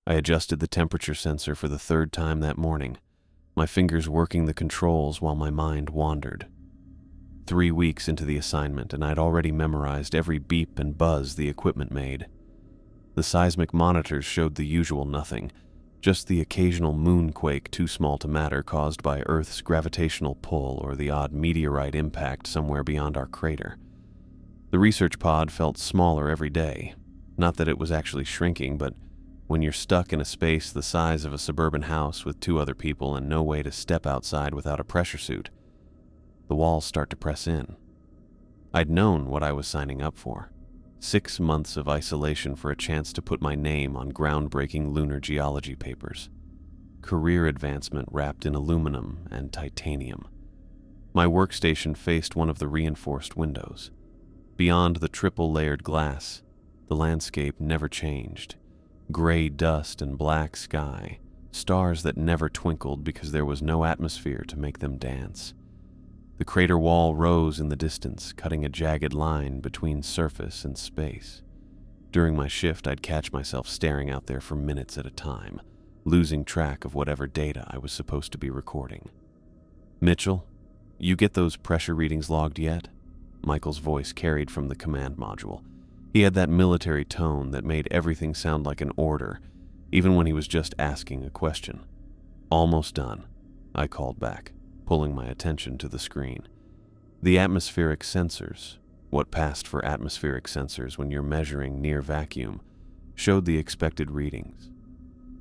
I adjusted the temperature sensor for the third time that morning, my fingers working the controls while my mind wandered. 3 weeks into the assignment, and I'd already memorized every beep and buzz the equipment made. The seismic monitors showed the usual nothing, just the occasional moonquake too small to matter caused by Earth's gravitational pull or the odd meteorite impact somewhere beyond our crater. The research pod felt smaller every day. Not that it was actually shrinking, but when you're stuck in a space the size of a suburban house with 2 other people and no way to step outside without a pressure suit, the walls start to press in. I'd known what I was signing up for. 6 months of isolation for a chance to put my name on groundbreaking lunar geology papers. Career advancement wrapped in aluminum and titanium. My workstation faced one of the reinforced windows. Beyond the triple-layered glass, the landscape never changed. Gray dust and black sky, stars that never twinkled because there was no atmosphere to make them dance. The crater wall rose in the distance, cutting a jagged line between surface and space. During my shift, I'd catch myself staring out there for minutes at a time, losing track of whatever data I was supposed to be recording. "Mitchell, you get those pressure readings logged yet?" Michael's voice carried from the command module. He had that military tone that made everything sound like an order, even when he was just asking a question. "Almost done," I called back, pulling my attention to the screen. The atmospheric sensors, what passed for atmospheric sensors when you're measuring near vacuum, showed the expected readings.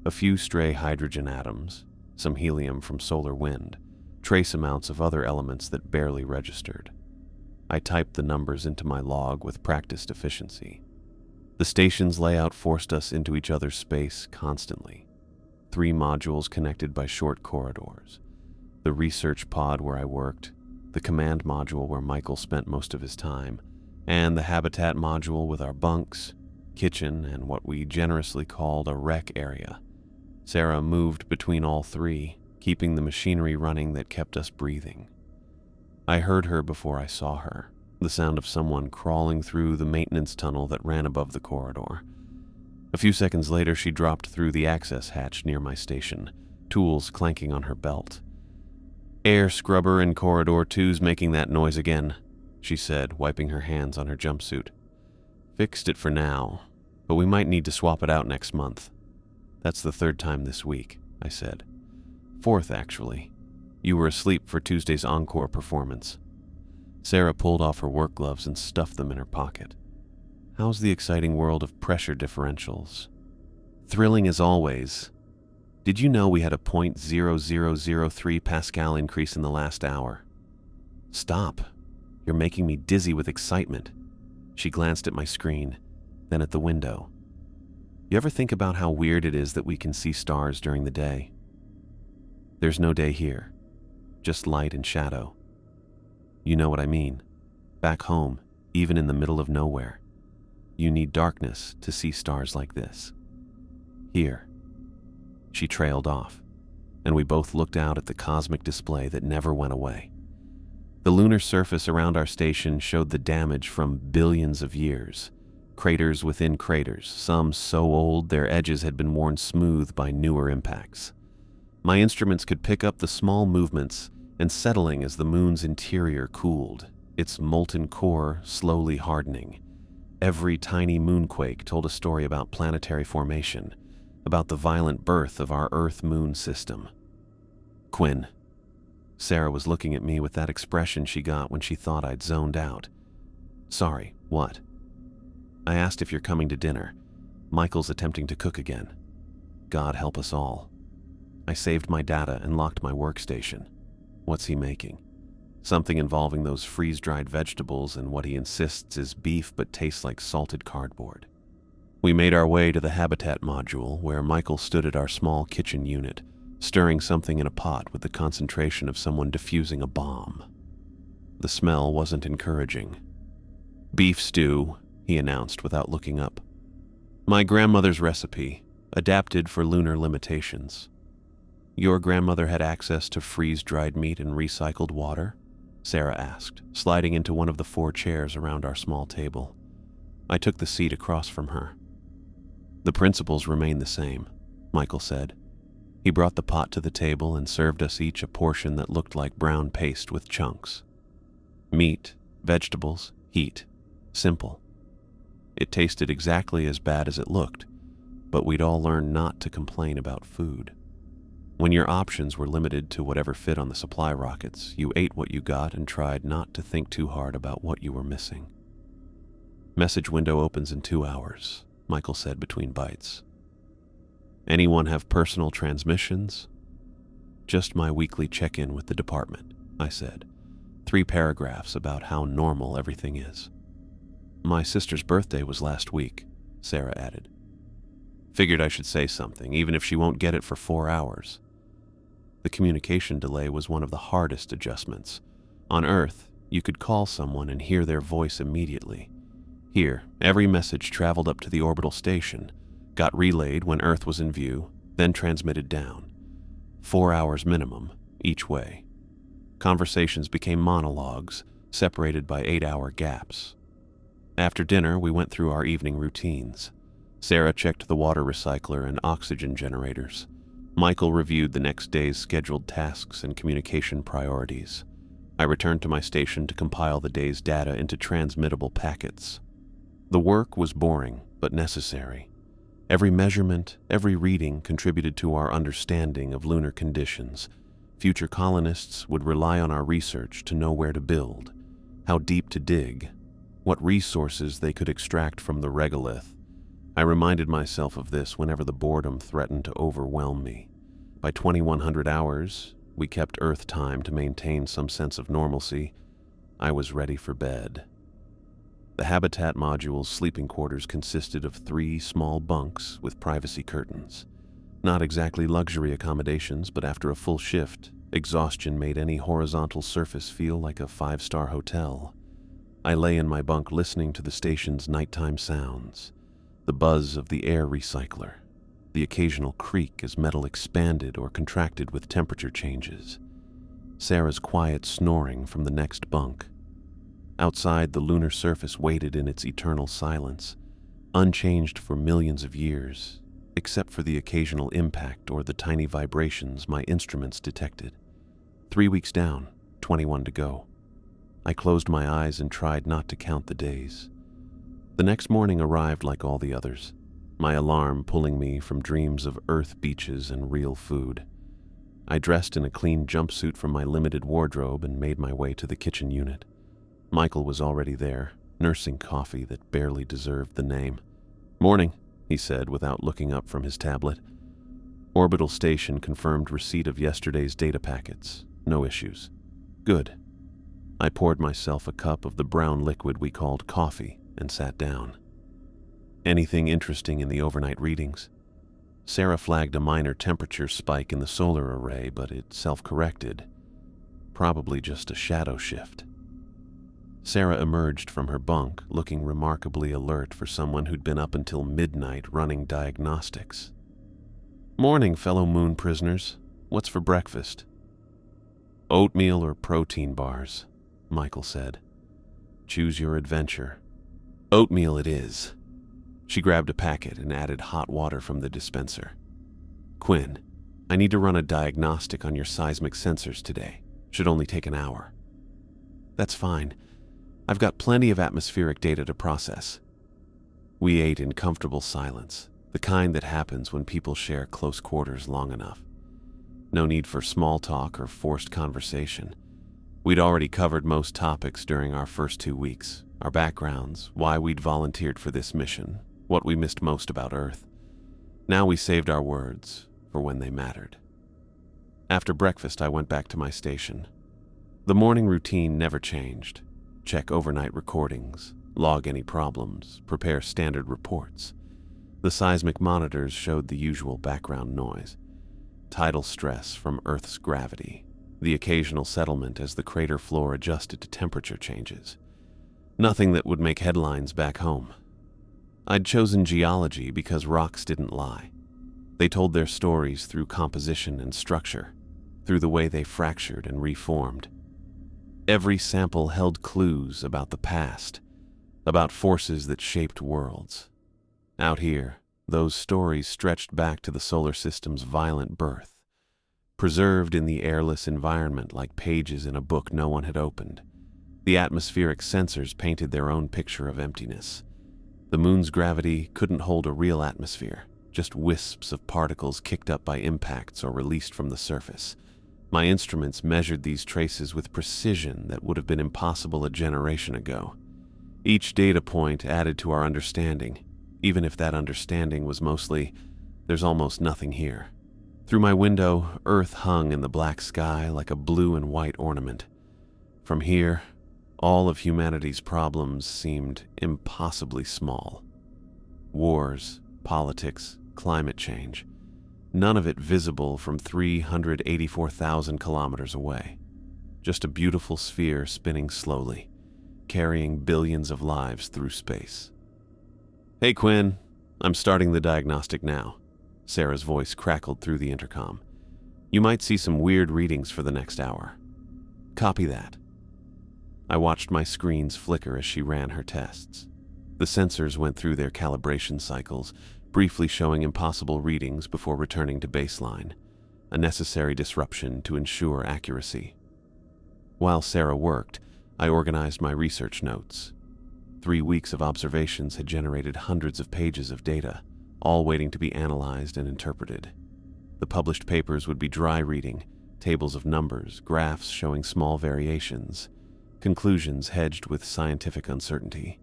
A few stray hydrogen atoms, some helium from solar wind, trace amounts of other elements that barely registered. I typed the numbers into my log with practiced efficiency. The station's layout forced us into each other's space constantly. 3 modules connected by short corridors. The research pod where I worked, the command module where Michael spent most of his time, and the habitat module with our bunks, kitchen, and what we generously called a rec area. Sarah moved between all 3, keeping the machinery running that kept us breathing. I heard her before I saw her, the sound of someone crawling through the maintenance tunnel that ran above the corridor. A few seconds later, she dropped through the access hatch near my station, tools clanking on her belt. "Air scrubber in Corridor 2's making that noise again," she said, wiping her hands on her jumpsuit. "Fixed it for now, but we might need to swap it out next month." "That's the 3rd time this week," I said. "4th, actually. You were asleep for Tuesday's encore performance." Sarah pulled off her work gloves and stuffed them in her pocket. "How's the exciting world of pressure differentials?" "Thrilling as always. Did you know we had a 0.0003 Pascal increase in the last hour?" "Stop. You're making me dizzy with excitement." She glanced at my screen, then at the window. "You ever think about how weird it is that we can see stars during the day? There's no day here, just light and shadow. You know what I mean. Back home, even in the middle of nowhere, you need darkness to see stars like this. Here." She trailed off, and we both looked out at the cosmic display that never went away. The lunar surface around our station showed the damage from billions of years. Craters within craters, some so old their edges had been worn smooth by newer impacts. My instruments could pick up the small movements and settling as the moon's interior cooled, its molten core slowly hardening. Every tiny moonquake told a story about planetary formation, about the violent birth of our Earth-Moon system. "Quinn." Sarah was looking at me with that expression she got when she thought I'd zoned out. "Sorry, what?" "I asked if you're coming to dinner. Michael's attempting to cook again. God help us all." I saved my data and locked my workstation. "What's he making?" "Something involving those freeze-dried vegetables and what he insists is beef but tastes like salted cardboard." We made our way to the habitat module, where Michael stood at our small kitchen unit, stirring something in a pot with the concentration of someone diffusing a bomb. The smell wasn't encouraging. "Beef stew," he announced without looking up. "My grandmother's recipe, adapted for lunar limitations." "Your grandmother had access to freeze-dried meat and recycled water?" Sarah asked, sliding into one of the 4 chairs around our small table. I took the seat across from her. "The principles remain the same. Michael said. He brought the pot to the table and served us each a portion that looked like brown paste with chunks. Meat, vegetables, heat. Simple. It tasted exactly as bad as it looked, but we'd all learned not to complain about food. When your options were limited to whatever fit on the supply rockets, you ate what you got and tried not to think too hard about what you were missing. Message window opens in 2 hours, Michael said between bites. Anyone have personal transmissions? Just my weekly check-in with the department, I said. 3 paragraphs about how normal everything is. My sister's birthday was last week, Sarah added. Figured I should say something, even if she won't get it for 4 hours. The communication delay was one of the hardest adjustments. On Earth, you could call someone and hear their voice immediately. Here, every message traveled up to the orbital station, got relayed when Earth was in view, then transmitted down. 4 hours minimum, each way. Conversations became monologues, separated by 8-hour gaps. After dinner, we went through our evening routines. Sarah checked the water recycler and oxygen generators. Michael reviewed the next day's scheduled tasks and communication priorities. I returned to my station to compile the day's data into transmittable packets. The work was boring, but necessary. Every measurement, every reading contributed to our understanding of lunar conditions. Future colonists would rely on our research to know where to build, how deep to dig, what resources they could extract from the regolith. I reminded myself of this whenever the boredom threatened to overwhelm me. By 2100 hours, we kept Earth time to maintain some sense of normalcy. I was ready for bed. The Habitat module's sleeping quarters consisted of 3 small bunks with privacy curtains. Not exactly luxury accommodations, but after a full shift, exhaustion made any horizontal surface feel like a 5-star hotel. I lay in my bunk listening to the station's nighttime sounds. The buzz of the air recycler, the occasional creak as metal expanded or contracted with temperature changes, Sarah's quiet snoring from the next bunk. Outside, the lunar surface waited in its eternal silence, unchanged for millions of years, except for the occasional impact or the tiny vibrations my instruments detected. 3 weeks down, 21 to go. I closed my eyes and tried not to count the days. The next morning arrived like all the others, my alarm pulling me from dreams of Earth beaches and real food. I dressed in a clean jumpsuit from my limited wardrobe and made my way to the kitchen unit. Michael was already there, nursing coffee that barely deserved the name. "Morning," he said without looking up from his tablet. Orbital station confirmed receipt of yesterday's data packets. No issues. Good. I poured myself a cup of the brown liquid we called coffee and sat down. Anything interesting in the overnight readings? Sarah flagged a minor temperature spike in the solar array, but it self-corrected. Probably just a shadow shift. Sarah emerged from her bunk, looking remarkably alert for someone who'd been up until midnight running diagnostics. "Morning, fellow moon prisoners. What's for breakfast?" "Oatmeal or protein bars," Michael said. "Choose your adventure." "Oatmeal it is." She grabbed a packet and added hot water from the dispenser. "Quinn, I need to run a diagnostic on your seismic sensors today. Should only take an hour." "That's fine. I've got plenty of atmospheric data to process." We ate in comfortable silence, the kind that happens when people share close quarters long enough. No need for small talk or forced conversation. We'd already covered most topics during our first 2 weeks. Our backgrounds, why we'd volunteered for this mission, what we missed most about Earth. Now we saved our words for when they mattered. After breakfast, I went back to my station. The morning routine never changed. Check overnight recordings, log any problems, prepare standard reports. The seismic monitors showed the usual background noise. Tidal stress from Earth's gravity, the occasional settlement as the crater floor adjusted to temperature changes. Nothing that would make headlines back home. I'd chosen geology because rocks didn't lie. They told their stories through composition and structure, through the way they fractured and reformed. Every sample held clues about the past, about forces that shaped worlds. Out here, Those stories stretched back to the solar system's violent birth, preserved in the airless environment like pages in a book no one had opened. The atmospheric sensors painted their own picture of emptiness. The moon's gravity couldn't hold a real atmosphere, just wisps of particles kicked up by impacts or released from the surface. My instruments measured these traces with precision that would have been impossible a generation ago. Each data point added to our understanding, even if that understanding was mostly, "There's almost nothing here." Through my window, Earth hung in the black sky like a blue and white ornament. From here, all of humanity's problems seemed impossibly small. Wars, politics, climate change. None of it visible from 384,000 kilometers away. Just a beautiful sphere spinning slowly, carrying billions of lives through space. "Hey, Quinn, I'm starting the diagnostic now." Sarah's voice crackled through the intercom. "You might see some weird readings for the next hour. Copy that." I watched my screens flicker as she ran her tests. The sensors went through their calibration cycles, briefly showing impossible readings before returning to baseline, a necessary disruption to ensure accuracy. While Sarah worked, I organized my research notes. 3 weeks of observations had generated hundreds of pages of data, all waiting to be analyzed and interpreted. The published papers would be dry reading, tables of numbers, graphs showing small variations, conclusions hedged with scientific uncertainty.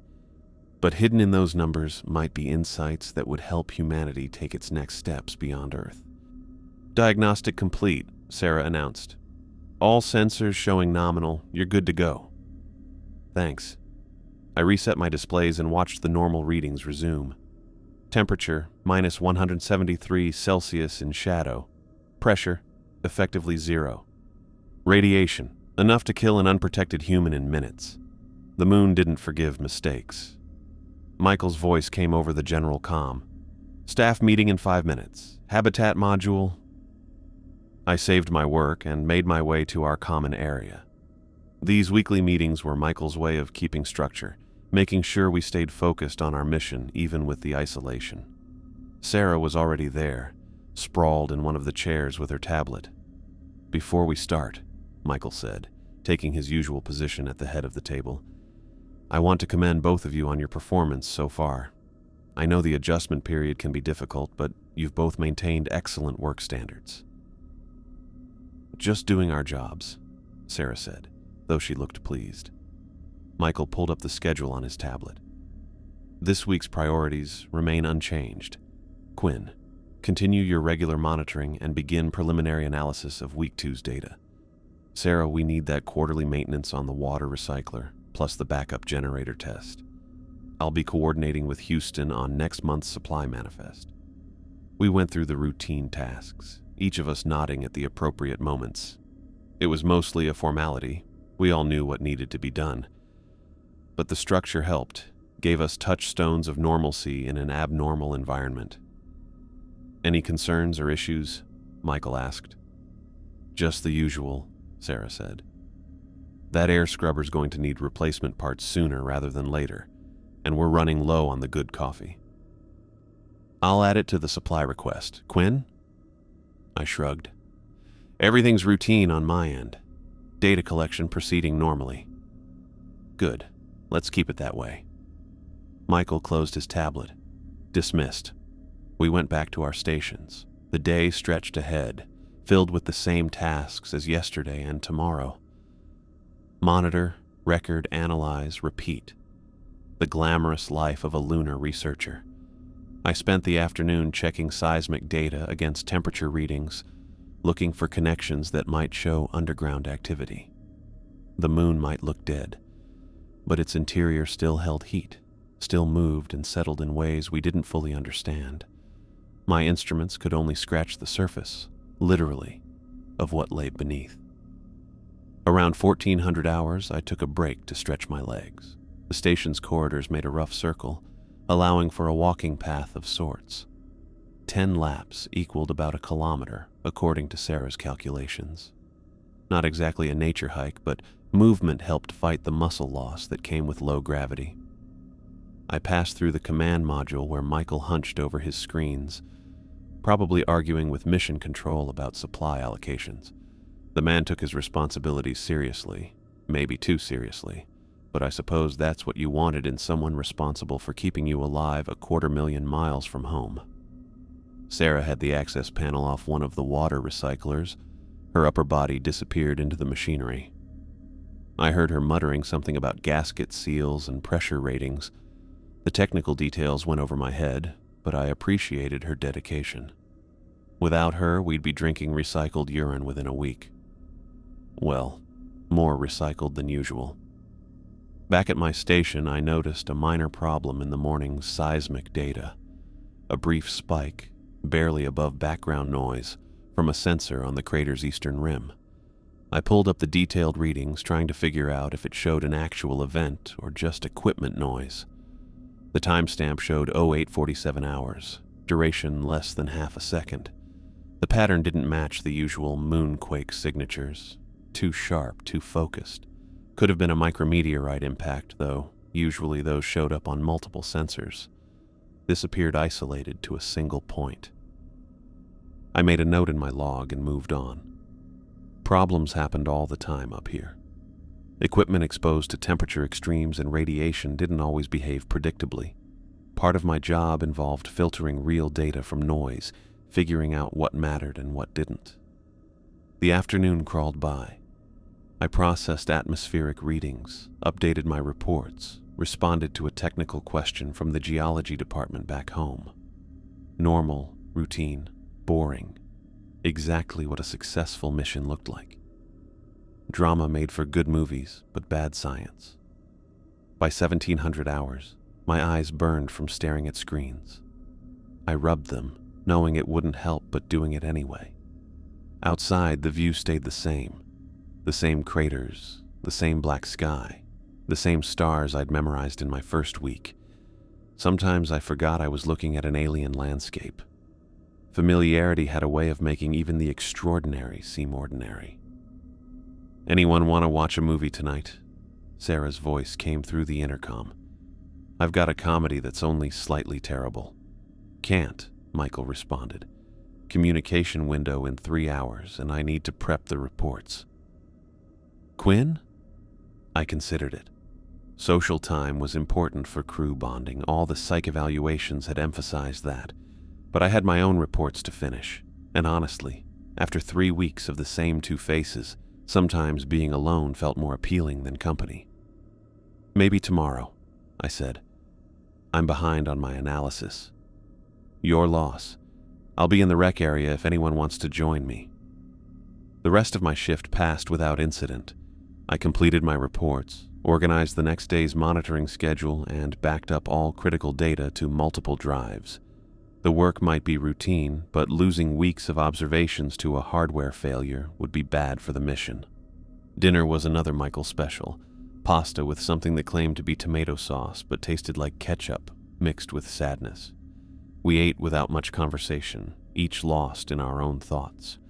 But hidden in those numbers might be insights that would help humanity take its next steps beyond Earth. "Diagnostic complete," Sarah announced. "All sensors showing nominal. You're good to go." "Thanks." I reset my displays and watched the normal readings resume. Temperature, minus 173 Celsius in shadow. Pressure, effectively 0. Radiation, enough to kill an unprotected human in minutes. The moon didn't forgive mistakes. Michael's voice came over the general comm. "Staff meeting in 5 minutes. Habitat module." I saved my work and made my way to our common area. These weekly meetings were Michael's way of keeping structure, making sure we stayed focused on our mission even with the isolation. Sarah was already there, sprawled in one of the chairs with her tablet. "Before we start," Michael said, taking his usual position at the head of the table, "I want to commend both of you on your performance so far. I know the adjustment period can be difficult, but you've both maintained excellent work standards." "Just doing our jobs," Sarah said, though she looked pleased. Michael pulled up the schedule on his tablet. "This week's priorities remain unchanged. Quinn, continue your regular monitoring and begin preliminary analysis of Week 2's data. Sarah, we need that quarterly maintenance on the water recycler, plus the backup generator test. I'll be coordinating with Houston on next month's supply manifest." We went through the routine tasks, each of us nodding at the appropriate moments. It was mostly a formality. We all knew what needed to be done. But the structure helped, gave us touchstones of normalcy in an abnormal environment. "Any concerns or issues?" Michael asked. "Just the usual," Sarah said. "That air scrubber's going to need replacement parts sooner rather than later, and we're running low on the good coffee." "I'll add it to the supply request. Quinn?" I shrugged. "Everything's routine on my end. Data collection proceeding normally." "Good. Let's keep it that way." Michael closed his tablet. Dismissed. We went back to our stations. The day stretched ahead, filled with the same tasks as yesterday and tomorrow. Monitor, record, analyze, repeat. The glamorous life of a lunar researcher. I spent the afternoon checking seismic data against temperature readings, looking for connections that might show underground activity. The moon might look dead, but its interior still held heat, still moved and settled in ways we didn't fully understand. My instruments could only scratch the surface, literally, of what lay beneath. Around 1400 hours, I took a break to stretch my legs. The station's corridors made a rough circle, allowing for a walking path of sorts. 10 laps equaled about a kilometer, according to Sarah's calculations. Not exactly a nature hike, but movement helped fight the muscle loss that came with low gravity. I passed through the command module where Michael hunched over his screens, probably arguing with mission control about supply allocations. The man took his responsibilities seriously, maybe too seriously, but I suppose that's what you wanted in someone responsible for keeping you alive 250,000 miles from home. Sarah had the access panel off one of the water recyclers. Her upper body disappeared into the machinery. I heard her muttering something about gasket seals and pressure ratings. The technical details went over my head, but I appreciated her dedication. Without her, we'd be drinking recycled urine within a week. Well, more recycled than usual. Back at my station, I noticed a minor problem in the morning's seismic data. A brief spike, barely above background noise, from a sensor on the crater's eastern rim. I pulled up the detailed readings, trying to figure out if it showed an actual event or just equipment noise. The timestamp showed 0847 hours, duration less than half a second. The pattern didn't match the usual moonquake signatures. Too sharp, too focused. Could have been a micrometeorite impact, though. Usually those showed up on multiple sensors. This appeared isolated to a single point. I made a note in my log and moved on. Problems happened all the time up here. Equipment exposed to temperature extremes and radiation didn't always behave predictably. Part of my job involved filtering real data from noise, figuring out what mattered and what didn't. The afternoon crawled by. I processed atmospheric readings, updated my reports, responded to a technical question from the geology department back home. Normal, routine, boring. Exactly what a successful mission looked like. Drama made for good movies, but bad science. By 1700 hours, my eyes burned from staring at screens. I rubbed them, knowing it wouldn't help but doing it anyway. Outside, the view stayed the same. The same craters, the same black sky, the same stars I'd memorized in my first week. Sometimes I forgot I was looking at an alien landscape. Familiarity had a way of making even the extraordinary seem ordinary. "Anyone want to watch a movie tonight?" Sarah's voice came through the intercom. "I've got a comedy that's only slightly terrible." "Can't," Michael responded. "Communication window in 3 hours, and I need to prep the reports." "Quinn?" I considered it. Social time was important for crew bonding. All the psych evaluations had emphasized that. But I had my own reports to finish, and honestly, after 3 weeks of the same two faces, sometimes being alone felt more appealing than company. "Maybe tomorrow," I said. "I'm behind on my analysis." "Your loss. I'll be in the rec area if anyone wants to join me." The rest of my shift passed without incident. I completed my reports, organized the next day's monitoring schedule, and backed up all critical data to multiple drives. The work might be routine, but losing weeks of observations to a hardware failure would be bad for the mission. Dinner was another Michael special. Pasta with something that claimed to be tomato sauce but tasted like ketchup, mixed with sadness. We ate without much conversation, each lost in our own thoughts.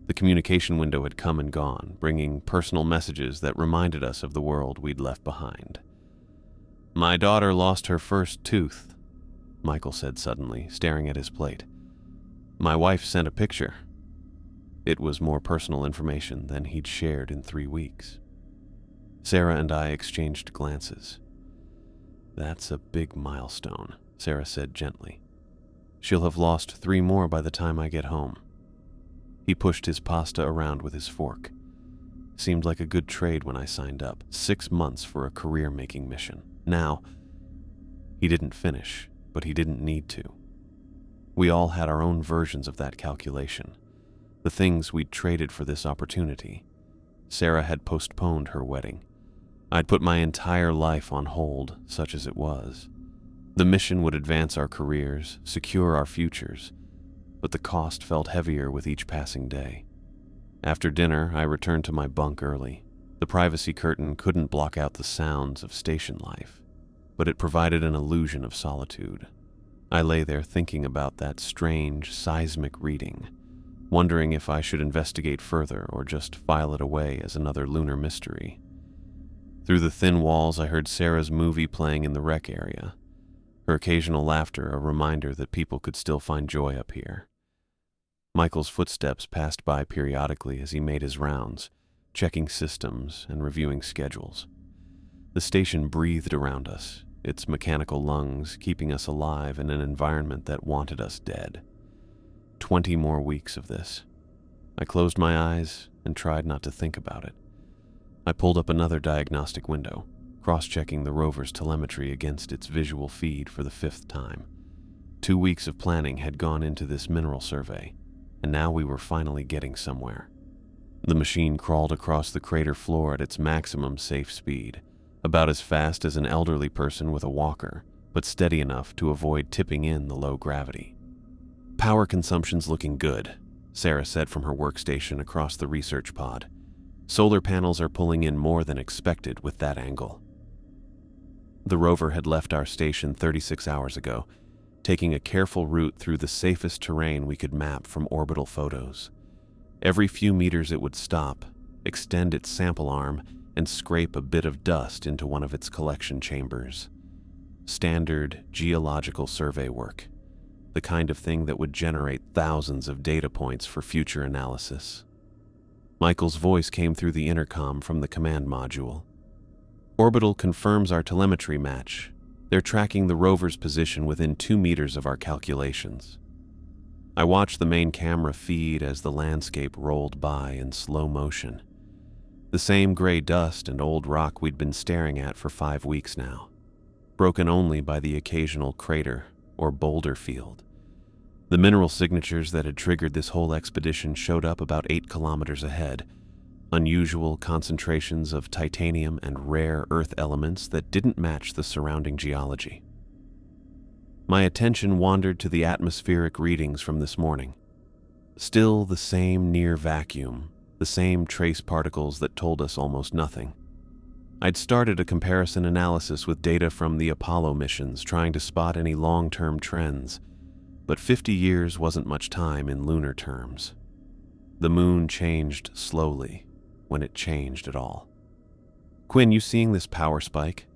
The communication window had come and gone, bringing personal messages that reminded us of the world we'd left behind. "My daughter lost her first tooth," Michael said suddenly, staring at his plate. "My wife sent a picture." It was more personal information than he'd shared in 3 weeks. Sarah and I exchanged glances. "That's a big milestone," Sarah said gently. "She'll have lost 3 more by the time I get home." He pushed his pasta around with his fork. Seemed like a good trade when I signed up. 6 months for a career-making mission. Now, he didn't finish, but he didn't need to. We all had our own versions of that calculation, the things we'd traded for this opportunity. Sarah had postponed her wedding. I'd put my entire life on hold, such as it was. The mission would advance our careers, secure our futures, but the cost felt heavier with each passing day. After dinner, I returned to my bunk early. The privacy curtain couldn't block out the sounds of station life, but it provided an illusion of solitude. I lay there thinking about that strange, seismic reading, wondering if I should investigate further or just file it away as another lunar mystery. Through the thin walls, I heard Sarah's movie playing in the rec area. her occasional laughter a reminder that people could still find joy up here. Michael's footsteps passed by periodically as he made his rounds, checking systems and reviewing schedules. The station breathed around us, its mechanical lungs keeping us alive in an environment that wanted us dead. 20 more weeks of this. I closed my eyes and tried not to think about it. I pulled up another diagnostic window, cross-checking the rover's telemetry against its visual feed for the 5th time. 2 weeks of planning had gone into this mineral survey, and now we were finally getting somewhere. The machine crawled across the crater floor at its maximum safe speed, about as fast as an elderly person with a walker, but steady enough to avoid tipping in the low gravity. "Power consumption's looking good," Sarah said from her workstation across the research pod. "Solar panels are pulling in more than expected with that angle." The rover had left our station 36 hours ago, taking a careful route through the safest terrain we could map from orbital photos. Every few meters it would stop, extend its sample arm, and scrape a bit of dust into one of its collection chambers. Standard geological survey work, the kind of thing that would generate thousands of data points for future analysis. Michael's voice came through the intercom from the command module. "Orbital confirms our telemetry match. They're tracking the rover's position within 2 meters of our calculations." I watched the main camera feed as the landscape rolled by in slow motion. The same gray dust and old rock we'd been staring at for 5 weeks now, broken only by the occasional crater or boulder field. The mineral signatures that had triggered this whole expedition showed up about 8 kilometers ahead, unusual concentrations of titanium and rare earth elements that didn't match the surrounding geology. My attention wandered to the atmospheric readings from this morning. Still the same near vacuum, the same trace particles that told us almost nothing. I'd started a comparison analysis with data from the Apollo missions, trying to spot any long-term trends, but 50 years wasn't much time in lunar terms. The moon changed slowly, when it changed at all. "Quinn, you seeing this power spike?"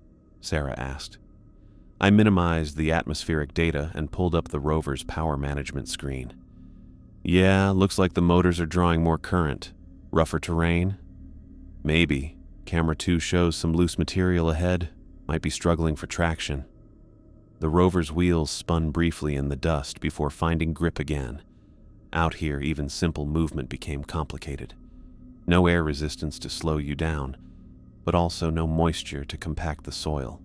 Sarah asked. I minimized the atmospheric data and pulled up the rover's power management screen. "Yeah, looks like the motors are drawing more current. Rougher terrain?" "Maybe. Camera 2 shows some loose material ahead. Might be struggling for traction." The rover's wheels spun briefly in the dust before finding grip again. Out here, even simple movement became complicated. No air resistance to slow you down, but also no moisture to compact the soil.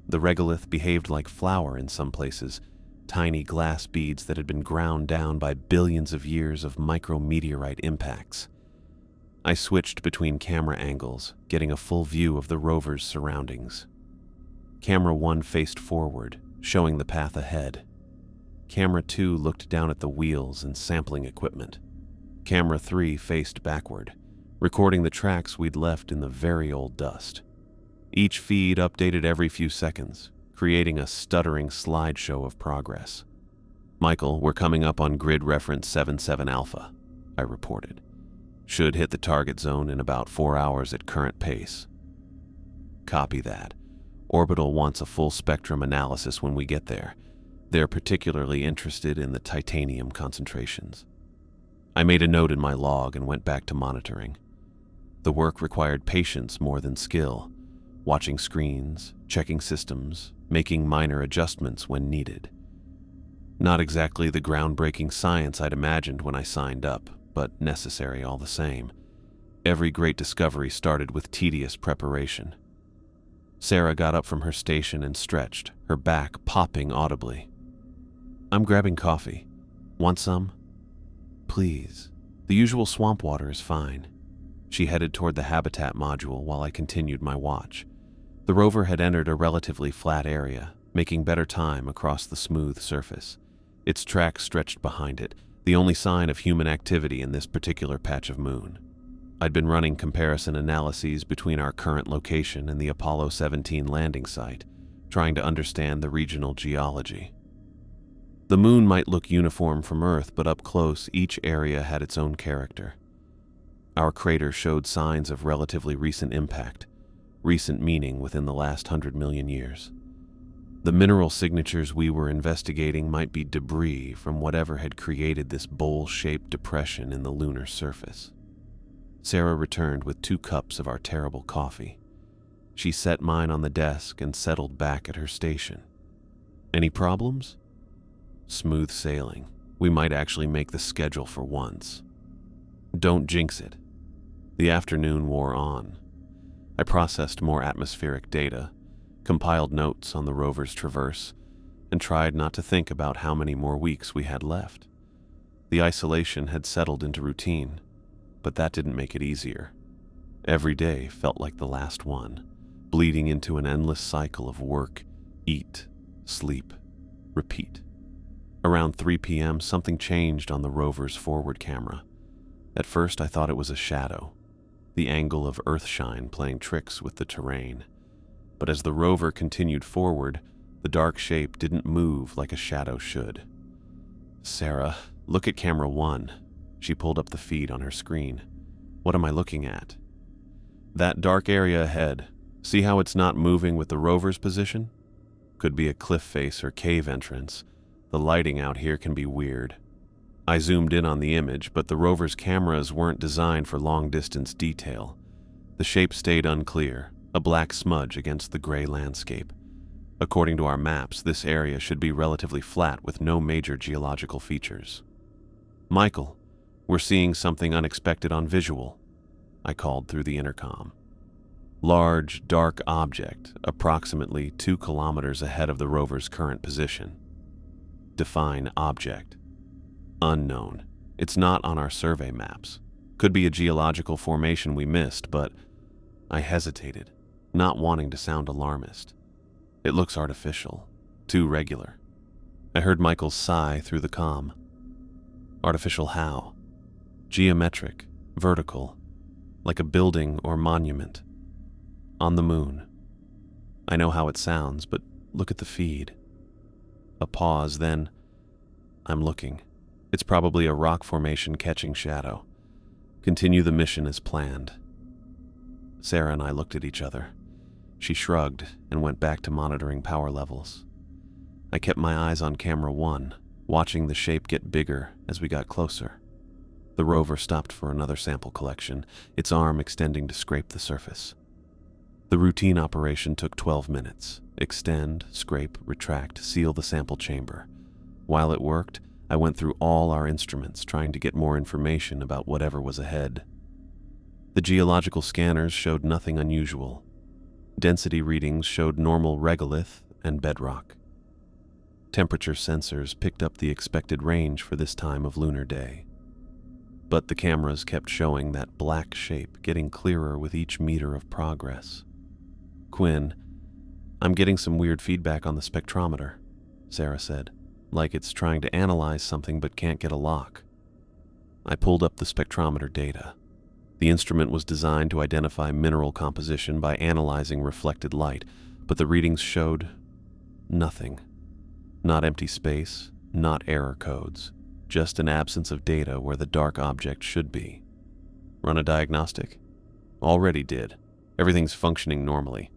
The regolith behaved like flour in some places, tiny glass beads that had been ground down by billions of years of micrometeorite impacts. I switched between camera angles, getting a full view of the rover's surroundings. Camera 1 faced forward, showing the path ahead. Camera 2 looked down at the wheels and sampling equipment. Camera 3 faced backward, recording the tracks we'd left in the very old dust. Each feed updated every few seconds, creating a stuttering slideshow of progress. "Michael, we're coming up on grid reference 77 Alpha, I reported. "Should hit the target zone in about 4 hours at current pace." "Copy that. Orbital wants a full spectrum analysis when we get there. They're particularly interested in the titanium concentrations." I made a note in my log and went back to monitoring. The work required patience more than skill, watching screens, checking systems, making minor adjustments when needed. Not exactly the groundbreaking science I'd imagined when I signed up, but necessary all the same. Every great discovery started with tedious preparation. Sarah got up from her station and stretched, her back popping audibly. "I'm grabbing coffee. Want some?" "Please. The usual swamp water is fine." She headed toward the habitat module while I continued my watch. The rover had entered a relatively flat area, making better time across the smooth surface. Its track stretched behind it, the only sign of human activity in this particular patch of moon. I'd been running comparison analyses between our current location and the Apollo 17 landing site, trying to understand the regional geology. The moon might look uniform from Earth, but up close, each area had its own character. Our crater showed signs of relatively recent impact, recent meaning within the last 100 million years. The mineral signatures we were investigating might be debris from whatever had created this bowl-shaped depression in the lunar surface. Sarah returned with 2 cups of our terrible coffee. She set mine on the desk and settled back at her station. Any problems? Smooth sailing. We might actually make the schedule for once. Don't jinx it. The afternoon wore on. I processed more atmospheric data, compiled notes on the rover's traverse, and tried not to think about how many more weeks we had left. The isolation had settled into routine, but that didn't make it easier. Every day felt like the last one, bleeding into an endless cycle of work, eat, sleep, repeat. Around 3 p.m., something changed on the rover's forward camera. At first, I thought it was a shadow, the angle of Earthshine playing tricks with the terrain. But as the rover continued forward, the dark shape didn't move like a shadow should. Sarah, look at camera 1. She pulled up the feed on her screen. What am I looking at? That dark area ahead. See how it's not moving with the rover's position? Could be a cliff face or cave entrance. The lighting out here can be weird. I zoomed in on the image, but the rover's cameras weren't designed for long-distance detail. The shape stayed unclear, a black smudge against the gray landscape. According to our maps, this area should be relatively flat with no major geological features. Michael, we're seeing something unexpected on visual, I called through the intercom. Large, dark object, approximately 2 kilometers ahead of the rover's current position. Define object. Unknown. It's not on our survey maps. Could be a geological formation we missed, but I hesitated, not wanting to sound alarmist. It looks artificial, too regular. I heard Michael's sigh through the comm. Artificial how? Geometric, vertical, like a building or monument. On the moon. I know how it sounds, but look at the feed. A pause, then, I'm looking. It's probably a rock formation catching shadow. Continue the mission as planned. Sarah and I looked at each other. She shrugged and went back to monitoring power levels. I kept my eyes on camera 1, watching the shape get bigger as we got closer. The rover stopped for another sample collection, its arm extending to scrape the surface. The routine operation took 12 minutes. Extend, scrape, retract, seal the sample chamber. While it worked, I went through all our instruments, trying to get more information about whatever was ahead. The geological scanners showed nothing unusual. Density readings showed normal regolith and bedrock. Temperature sensors picked up the expected range for this time of lunar day. But the cameras kept showing that black shape getting clearer with each meter of progress. Quinn, I'm getting some weird feedback on the spectrometer, Sarah said, like it's trying to analyze something but can't get a lock. I pulled up the spectrometer data. The instrument was designed to identify mineral composition by analyzing reflected light, but the readings showed nothing. Not empty space, not error codes, just an absence of data where the dark object should be. Run a diagnostic? Already did. Everything's functioning normally.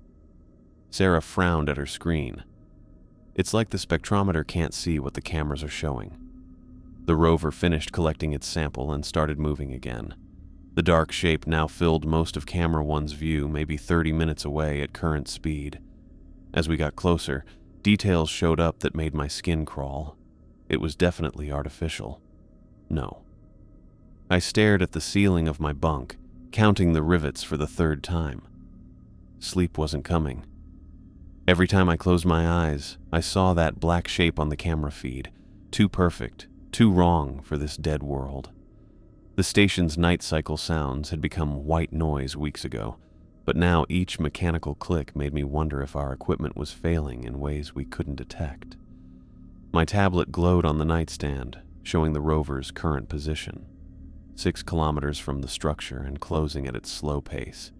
Sarah frowned at her screen. It's like the spectrometer can't see what the cameras are showing. The rover finished collecting its sample and started moving again. The dark shape now filled most of camera 1's view, maybe 30 minutes away at current speed. As we got closer, details showed up that made my skin crawl. It was definitely artificial. No. I stared at the ceiling of my bunk, counting the rivets for the 3rd time. Sleep wasn't coming. Every time I closed my eyes, I saw that black shape on the camera feed. Too perfect, too wrong for this dead world. The station's night cycle sounds had become white noise weeks ago, but now each mechanical click made me wonder if our equipment was failing in ways we couldn't detect. My tablet glowed on the nightstand, showing the rover's current position. 6 kilometers from the structure and closing at its slow pace.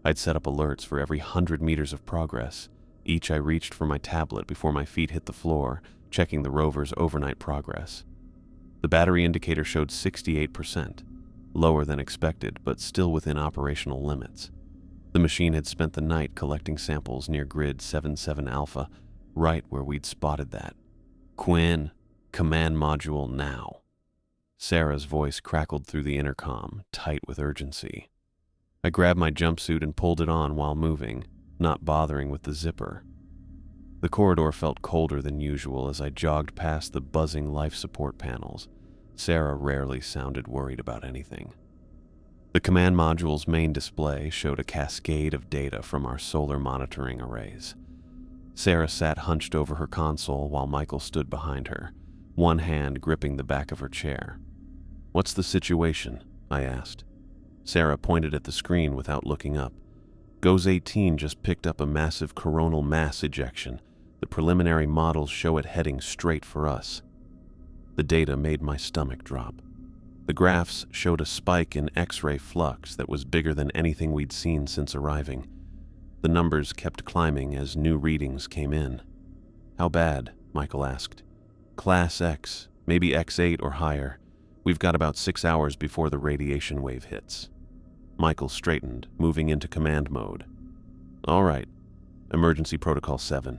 I'd set up alerts for every 100 meters of progress. Each I reached for my tablet before my feet hit the floor, checking the rover's overnight progress. The battery indicator showed 68%, lower than expected, but still within operational limits. The machine had spent the night collecting samples near grid 77 Alpha, right where we'd spotted that. "Quinn, command module now." Sarah's voice crackled through the intercom, tight with urgency. I grabbed my jumpsuit and pulled it on while moving, not bothering with the zipper. The corridor felt colder than usual as I jogged past the buzzing life support panels. Sarah rarely sounded worried about anything. The command module's main display showed a cascade of data from our solar monitoring arrays. Sarah sat hunched over her console while Michael stood behind her, one hand gripping the back of her chair. "What's the situation?" I asked. Sarah pointed at the screen without looking up. "GOES 18 just picked up a massive coronal mass ejection. The preliminary models show it heading straight for us." The data made my stomach drop. The graphs showed a spike in X-ray flux that was bigger than anything we'd seen since arriving. The numbers kept climbing as new readings came in. "How bad?" Michael asked. "Class X, maybe X8 or higher. We've got about 6 hours before the radiation wave hits." Michael straightened, moving into command mode. "All right. Emergency Protocol 7.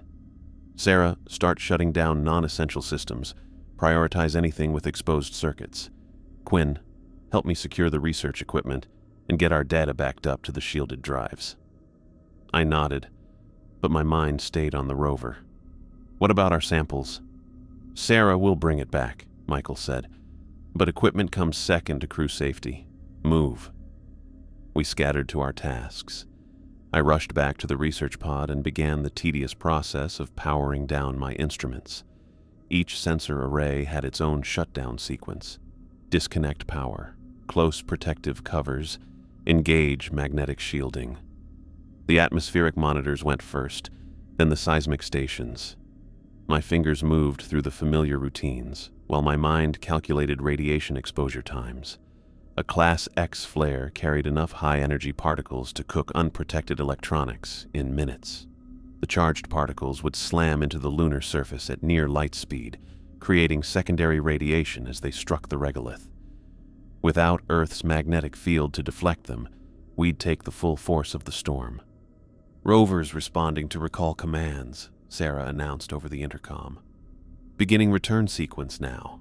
Sarah, start shutting down non-essential systems. Prioritize anything with exposed circuits. Quinn, help me secure the research equipment and get our data backed up to the shielded drives." I nodded, but my mind stayed on the rover. "What about our samples?" "Sarah will bring it back," Michael said, "but equipment comes second to crew safety. Move." We scattered to our tasks. I rushed back to the research pod and began the tedious process of powering down my instruments. Each sensor array had its own shutdown sequence. Disconnect power, close protective covers, engage magnetic shielding. The atmospheric monitors went first, then the seismic stations. My fingers moved through the familiar routines, while my mind calculated radiation exposure times. A Class X flare carried enough high-energy particles to cook unprotected electronics in minutes. The charged particles would slam into the lunar surface at near light speed, creating secondary radiation as they struck the regolith. Without Earth's magnetic field to deflect them, we'd take the full force of the storm. "Rovers responding to recall commands," Sarah announced over the intercom. "Beginning return sequence now."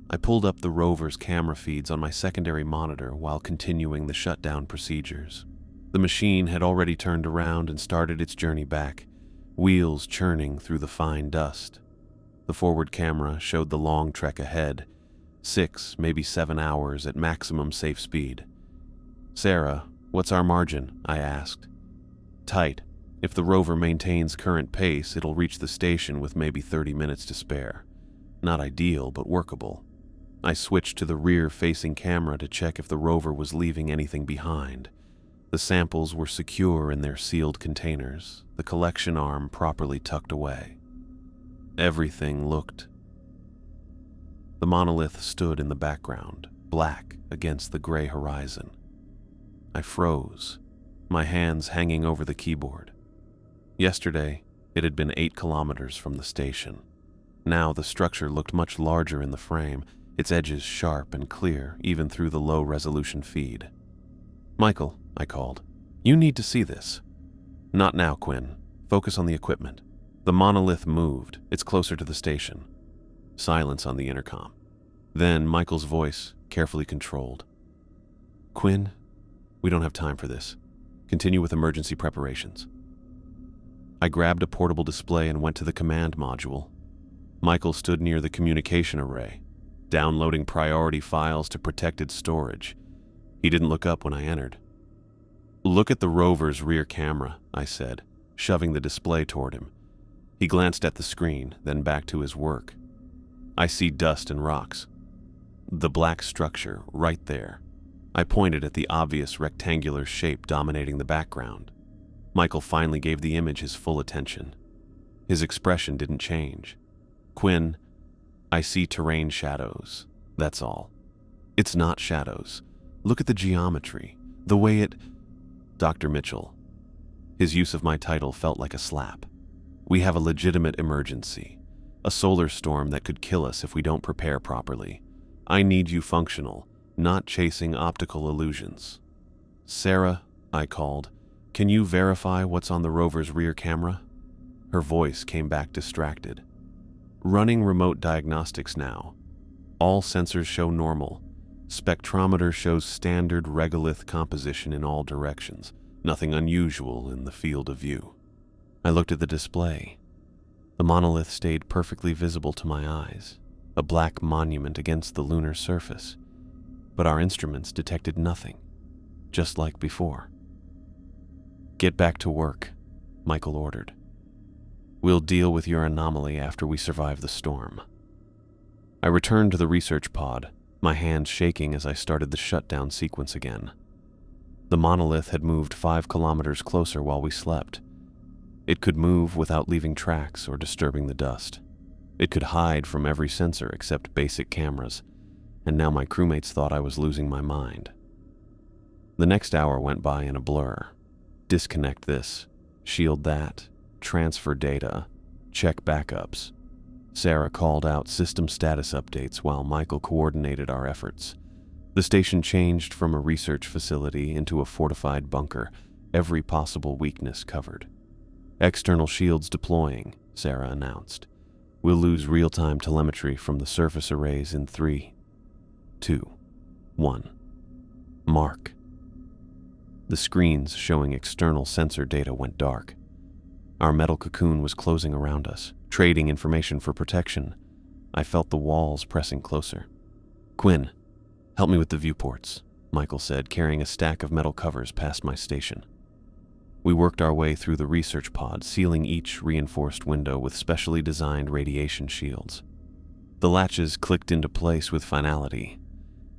I pulled up the rover's camera feeds on my secondary monitor while continuing the shutdown procedures. The machine had already turned around and started its journey back, wheels churning through the fine dust. The forward camera showed the long trek ahead, 6, maybe 7 hours at maximum safe speed. "Sarah, what's our margin?" I asked. "Tight. If the rover maintains current pace, it'll reach the station with maybe 30 minutes to spare. Not ideal, but workable." I switched to the rear-facing camera to check if the rover was leaving anything behind. The samples were secure in their sealed containers, the collection arm properly tucked away. Everything looked. The monolith stood in the background, black against the gray horizon. I froze, my hands hanging over the keyboard. Yesterday, it had been 8 kilometers from the station. Now the structure looked much larger in the frame, its edges sharp and clear even through the low-resolution feed. "Michael," I called, "you need to see this." "Not now, Quinn. Focus on the equipment." The monolith moved. It's closer to the station. Silence on the intercom. Then Michael's voice, carefully controlled. "Quinn, we don't have time for this. Continue with emergency preparations." I grabbed a portable display and went to the command module. Michael stood near the communication array, downloading priority files to protected storage. He didn't look up when I entered. "Look at the rover's rear camera," I said, shoving the display toward him. He glanced at the screen, then back to his work. "I see dust and rocks." "The black structure, right there." I pointed at the obvious rectangular shape dominating the background. Michael finally gave the image his full attention. His expression didn't change. "Quinn, I see terrain shadows, that's all." "It's not shadows. Look at the geometry, the way it—" "Dr. Mitchell." His use of my title felt like a slap. "We have a legitimate emergency, a solar storm that could kill us if we don't prepare properly. I need you functional, not chasing optical illusions." "Sarah," I called, "can you verify what's on the rover's rear camera?" Her voice came back distracted. "Running remote diagnostics now. All sensors show normal. Spectrometer shows standard regolith composition in all directions. Nothing unusual in the field of view." I looked at the display. The monolith stayed perfectly visible to my eyes, a black monument against the lunar surface. But our instruments detected nothing, just like before. "Get back to work," Michael ordered. "We'll deal with your anomaly after we survive the storm." I returned to the research pod, my hands shaking as I started the shutdown sequence again. The monolith had moved 5 kilometers closer while we slept. It could move without leaving tracks or disturbing the dust. It could hide from every sensor except basic cameras, and now my crewmates thought I was losing my mind. The next hour went by in a blur. Disconnect this, shield that, transfer data, check backups. Sarah called out system status updates while Michael coordinated our efforts. The station changed from a research facility into a fortified bunker, every possible weakness covered. "External shields deploying," Sarah announced. "We'll lose real-time telemetry from the surface arrays in 3, 2, 1. Mark." The screens showing external sensor data went dark. Our metal cocoon was closing around us, trading information for protection. I felt the walls pressing closer. "Quinn, help me with the viewports," Michael said, carrying a stack of metal covers past my station. We worked our way through the research pod, sealing each reinforced window with specially designed radiation shields. The latches clicked into place with finality.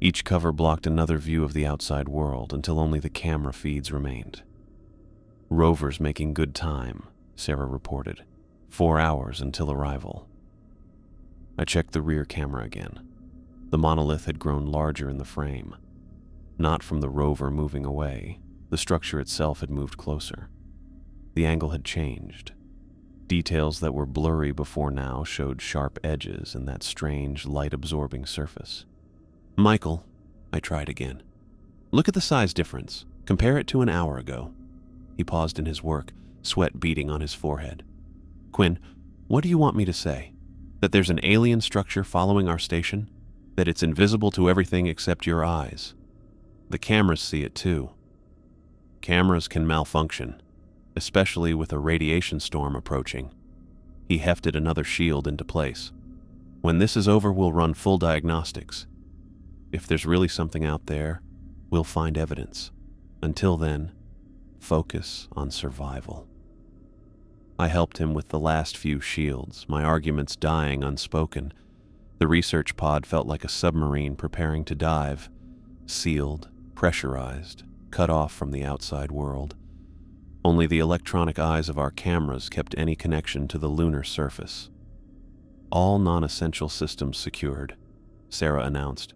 Each cover blocked another view of the outside world until only the camera feeds remained. "Rover's making good time," Sarah reported. 4 hours until arrival." I checked the rear camera again. The monolith had grown larger in the frame. Not from the rover moving away. The structure itself had moved closer. The angle had changed. Details that were blurry before now showed sharp edges and that strange, light-absorbing surface. "Michael," I tried again. "Look at the size difference. Compare it to an hour ago." He paused in his work, sweat beading on his forehead. "Quinn, what do you want me to say? That there's an alien structure following our station? That it's invisible to everything except your eyes? The cameras see it too." "Cameras can malfunction, especially with a radiation storm approaching." He hefted another shield into place. "When this is over, we'll run full diagnostics. If there's really something out there, we'll find evidence. Until then, focus on survival." I helped him with the last few shields, my arguments dying unspoken. The research pod felt like a submarine preparing to dive, sealed, pressurized, cut off from the outside world. Only the electronic eyes of our cameras kept any connection to the lunar surface. "All non-essential systems secured," Sarah announced.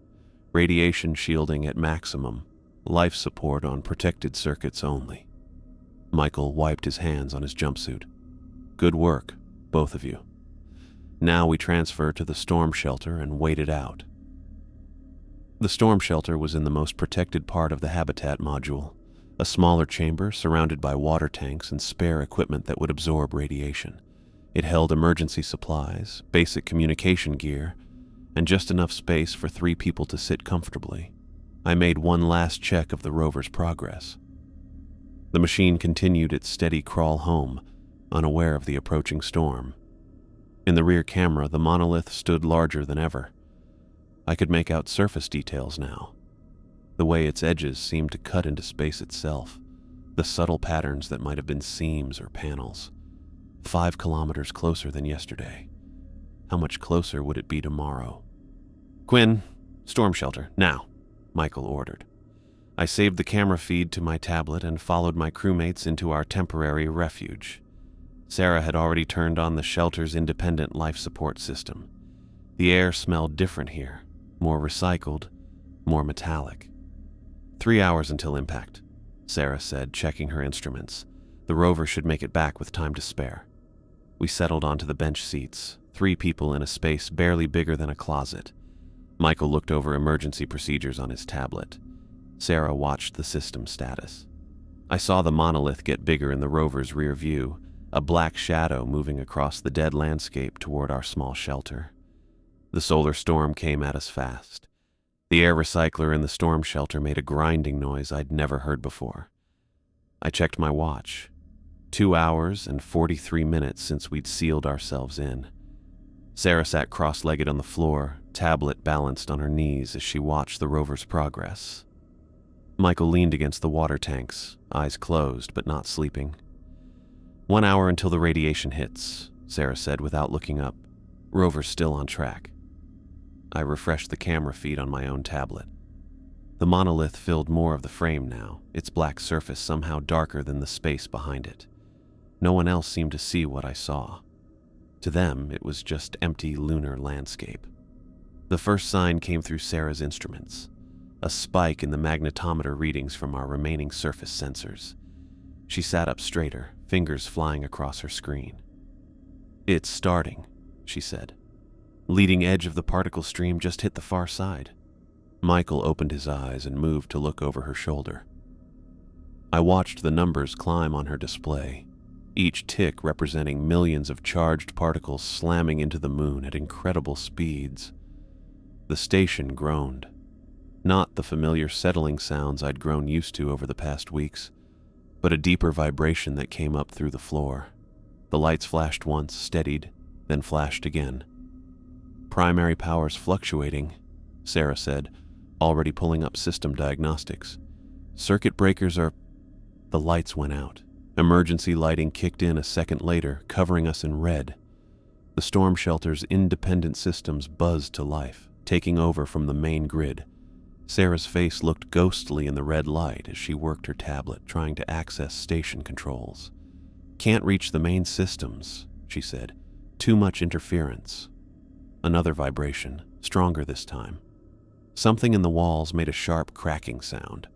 "Radiation shielding at maximum, life support on protected circuits only." Michael wiped his hands on his jumpsuit. "Good work, both of you. Now we transfer to the storm shelter and wait it out." The storm shelter was in the most protected part of the habitat module, a smaller chamber surrounded by water tanks and spare equipment that would absorb radiation. It held emergency supplies, basic communication gear, and just enough space for 3 people to sit comfortably. I made one last check of the rover's progress. The machine continued its steady crawl home, unaware of the approaching storm. In the rear camera, the monolith stood larger than ever. I could make out surface details now. The way its edges seemed to cut into space itself, the subtle patterns that might have been seams or panels. 5 kilometers closer than yesterday. How much closer would it be tomorrow? "Quinn, storm shelter, now," Michael ordered. I saved the camera feed to my tablet and followed my crewmates into our temporary refuge. Sarah had already turned on the shelter's independent life support system. The air smelled different here, more recycled, more metallic. 3 hours until impact, Sarah said, checking her instruments. The rover should make it back with time to spare. We settled onto the bench seats, 3 people in a space barely bigger than a closet. Michael looked over emergency procedures on his tablet. Sarah watched the system status. I saw the monolith get bigger in the rover's rear view, a black shadow moving across the dead landscape toward our small shelter. The solar storm came at us fast. The air recycler in the storm shelter made a grinding noise I'd never heard before. I checked my watch. 2 hours and 43 minutes since we'd sealed ourselves in. Sarah sat cross-legged on the floor, tablet balanced on her knees as she watched the rover's progress. Michael leaned against the water tanks, eyes closed but not sleeping. 1 hour until the radiation hits, Sarah said without looking up. Rover's still on track. I refreshed the camera feed on my own tablet. The monolith filled more of the frame now, its black surface somehow darker than the space behind it. No one else seemed to see what I saw. To them, it was just empty lunar landscape. The first sign came through Sarah's instruments, a spike in the magnetometer readings from our remaining surface sensors. She sat up straighter, fingers flying across her screen. "It's starting," she said. "Leading edge of the particle stream just hit the far side." Michael opened his eyes and moved to look over her shoulder. I watched the numbers climb on her display, each tick representing millions of charged particles slamming into the moon at incredible speeds. The station groaned. Not the familiar settling sounds I'd grown used to over the past weeks, but a deeper vibration that came up through the floor. The lights flashed once, steadied, then flashed again. "Primary power's fluctuating," Sarah said, already pulling up system diagnostics. "Circuit breakers are..." The lights went out. Emergency lighting kicked in a second later, covering us in red. The storm shelter's independent systems buzzed to life, taking over from the main grid. Sarah's face looked ghostly in the red light as she worked her tablet, trying to access station controls. "Can't reach the main systems," she said. "Too much interference." Another vibration, stronger this time. Something in the walls made a sharp cracking sound.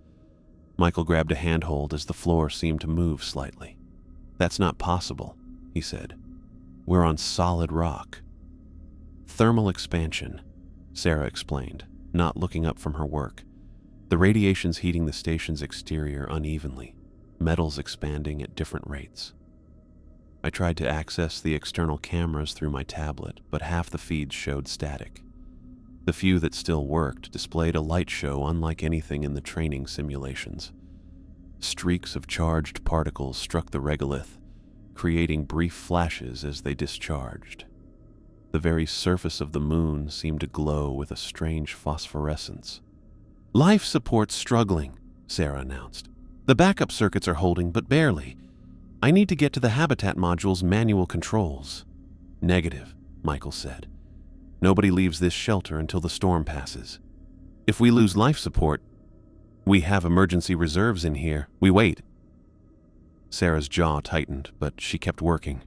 Michael grabbed a handhold as the floor seemed to move slightly. "That's not possible," he said. "We're on solid rock." "Thermal expansion," Sarah explained, not looking up from her work. "The radiation's heating the station's exterior unevenly, metals expanding at different rates." I tried to access the external cameras through my tablet, but half the feeds showed static. The few that still worked displayed a light show unlike anything in the training simulations. Streaks of charged particles struck the regolith, creating brief flashes as they discharged. The very surface of the moon seemed to glow with a strange phosphorescence. "Life support's struggling," Sarah announced. "The backup circuits are holding, but barely. I need to get to the habitat module's manual controls." "Negative," Michael said. "Nobody leaves this shelter until the storm passes. If we lose life support, we have emergency reserves in here. We wait." Sarah's jaw tightened, but she kept working.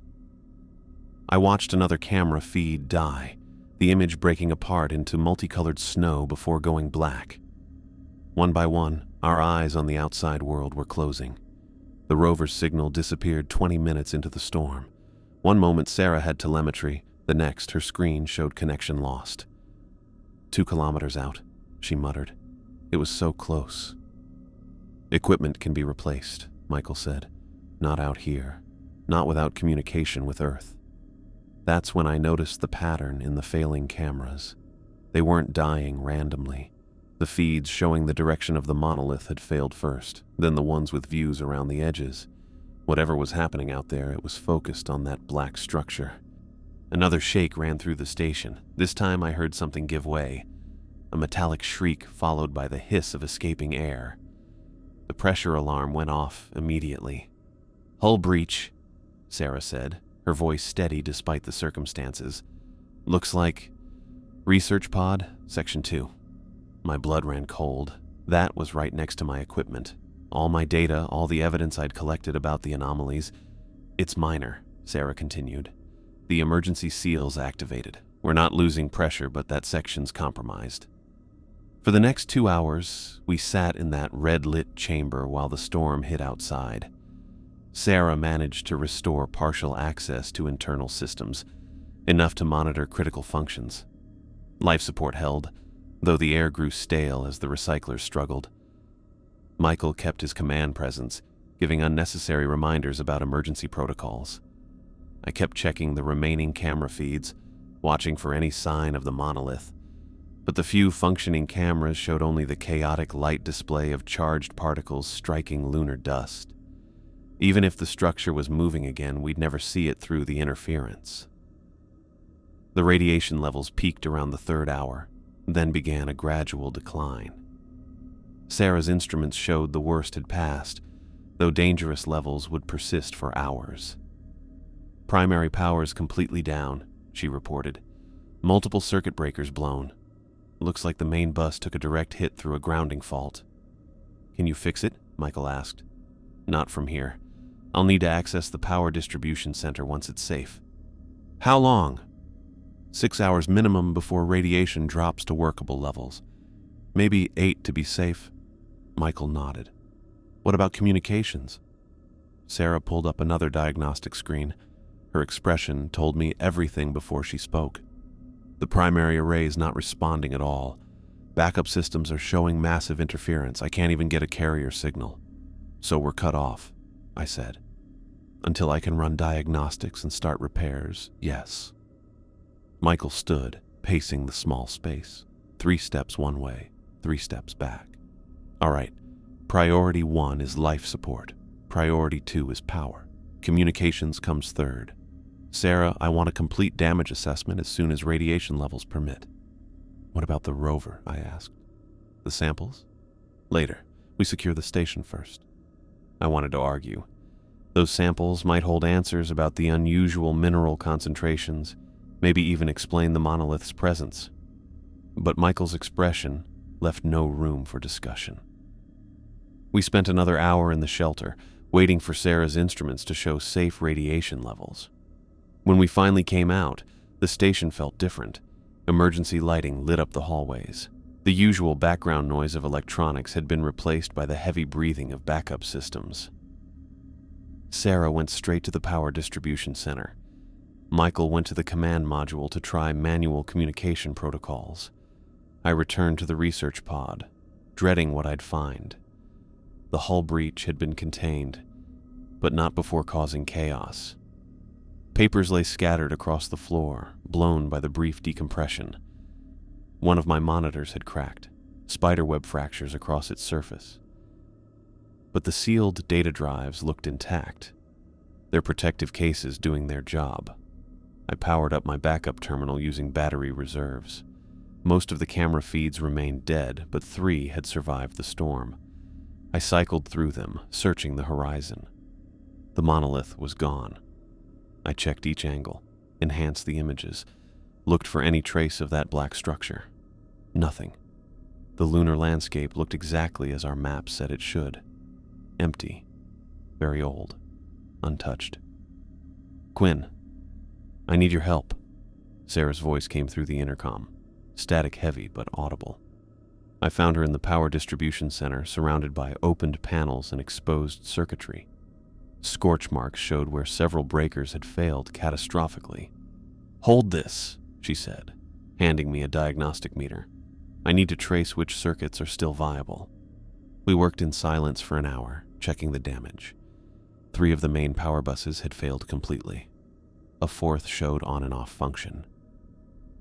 I watched another camera feed die, the image breaking apart into multicolored snow before going black. One by one, our eyes on the outside world were closing. The rover's signal disappeared 20 minutes into the storm. One moment Sarah had telemetry, the next her screen showed connection lost. 2 kilometers out, she muttered. It was so close. "Equipment can be replaced," Michael said. "Not out here. Not without communication with Earth." That's when I noticed the pattern in the failing cameras. They weren't dying randomly. The feeds showing the direction of the monolith had failed first, then the ones with views around the edges. Whatever was happening out there, it was focused on that black structure. Another shake ran through the station. This time I heard something give way. A metallic shriek followed by the hiss of escaping air. The pressure alarm went off immediately. "Hull breach," Sarah said, her voice steady despite the circumstances. "Looks like research pod, section 2. My blood ran cold. That was right next to my equipment. All my data, all the evidence I'd collected about the anomalies. "It's minor," Sarah continued. "The emergency seal's activated. We're not losing pressure, but that section's compromised." For the next 2 hours, we sat in that red-lit chamber while the storm hit outside. Sarah managed to restore partial access to internal systems, enough to monitor critical functions. Life support held, though the air grew stale as the recyclers struggled. Michael kept his command presence, giving unnecessary reminders about emergency protocols. I kept checking the remaining camera feeds, watching for any sign of the monolith, but the few functioning cameras showed only the chaotic light display of charged particles striking lunar dust. Even if the structure was moving again, we'd never see it through the interference. The radiation levels peaked around the third hour, then began a gradual decline. Sarah's instruments showed the worst had passed, though dangerous levels would persist for hours. "Primary power's completely down," she reported. "Multiple circuit breakers blown. Looks like the main bus took a direct hit through a grounding fault." "Can you fix it?" Michael asked. "Not from here. I'll need to access the power distribution center once it's safe." "How long?" 6 hours minimum before radiation drops to workable levels. Maybe 8 to be safe." Michael nodded. "What about communications?" Sarah pulled up another diagnostic screen. Her expression told me everything before she spoke. "The primary array is not responding at all. Backup systems are showing massive interference. I can't even get a carrier signal. So we're cut off," I said. "Until I can run diagnostics and start repairs, yes." Michael stood, pacing the small space. 3 steps one way, 3 steps back. "All right, priority 1 is life support. Priority 2 is power. Communications comes third. Sarah, I want a complete damage assessment as soon as radiation levels permit." "What about the rover?" I asked. "The samples?" "Later. We secure the station first." I wanted to argue. Those samples might hold answers about the unusual mineral concentrations, maybe even explain the monolith's presence. But Michael's expression left no room for discussion. We spent another hour in the shelter, waiting for Sarah's instruments to show safe radiation levels. When we finally came out, the station felt different. Emergency lighting lit up the hallways. The usual background noise of electronics had been replaced by the heavy breathing of backup systems. Sarah went straight to the power distribution center. Michael went to the command module to try manual communication protocols. I returned to the research pod, dreading what I'd find. The hull breach had been contained, but not before causing chaos. Papers lay scattered across the floor, blown by the brief decompression. One of my monitors had cracked, spiderweb fractures across its surface. But the sealed data drives looked intact, their protective cases doing their job. I powered up my backup terminal using battery reserves. Most of the camera feeds remained dead, but 3 had survived the storm. I cycled through them, searching the horizon. The monolith was gone. I checked each angle, enhanced the images, looked for any trace of that black structure. Nothing. The lunar landscape looked exactly as our map said it should. Empty. Very old. Untouched. "Quinn, I need your help." Sarah's voice came through the intercom, static heavy but audible. I found her in the power distribution center, surrounded by opened panels and exposed circuitry. Scorch marks showed where several breakers had failed catastrophically. "Hold this," she said, handing me a diagnostic meter. "I need to trace which circuits are still viable." We worked in silence for an hour, checking the damage. 3 of the main power buses had failed completely. A 4th showed on and off function.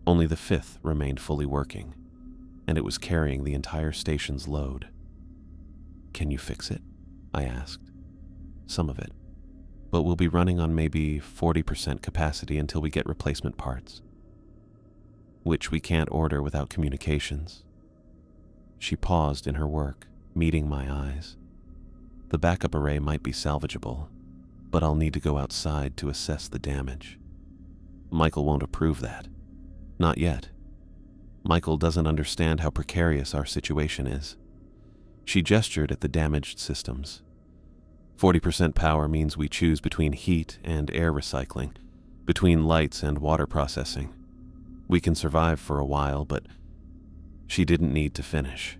Only the 5th remained fully working, and it was carrying the entire station's load. "Can you fix it?" I asked. "Some of it, but we'll be running on maybe 40% capacity until we get replacement parts, which we can't order without communications." She paused in her work, meeting my eyes. "The backup array might be salvageable, but I'll need to go outside to assess the damage. Michael won't approve that. Not yet. Michael doesn't understand how precarious our situation is." She gestured at the damaged systems. 40% power means we choose between heat and air recycling, between lights and water processing. We can survive for a while, but she didn't need to finish.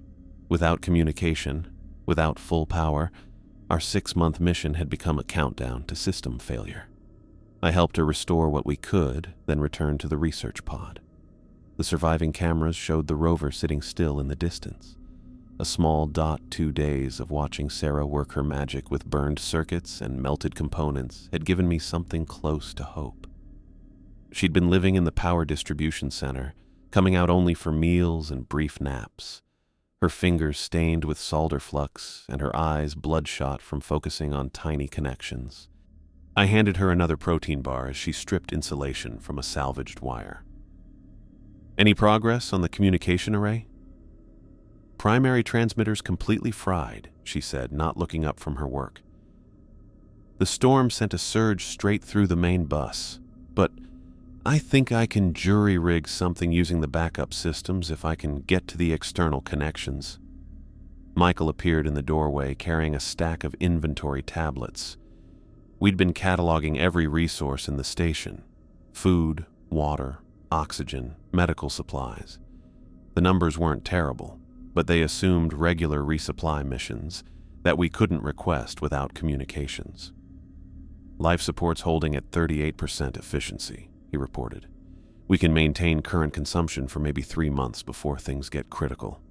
Without communication, without full power, our 6-month mission had become a countdown to system failure. I helped her restore what we could, then returned to the research pod. The surviving cameras showed the rover sitting still in the distance. A small dot 2 days of watching Sarah work her magic with burned circuits and melted components had given me something close to hope. She'd been living in the power distribution center, coming out only for meals and brief naps, her fingers stained with solder flux and her eyes bloodshot from focusing on tiny connections. I handed her another protein bar as she stripped insulation from a salvaged wire. "Any progress on the communication array?" "Primary transmitters completely fried," she said, not looking up from her work. "The storm sent a surge straight through the main bus, but I think I can jury-rig something using the backup systems if I can get to the external connections." Michael appeared in the doorway carrying a stack of inventory tablets. We'd been cataloging every resource in the station: food, water, oxygen, medical supplies. The numbers weren't terrible, but they assumed regular resupply missions that we couldn't request without communications. "Life support's holding at 38% efficiency," he reported. "We can maintain current consumption for maybe 3 months before things get critical."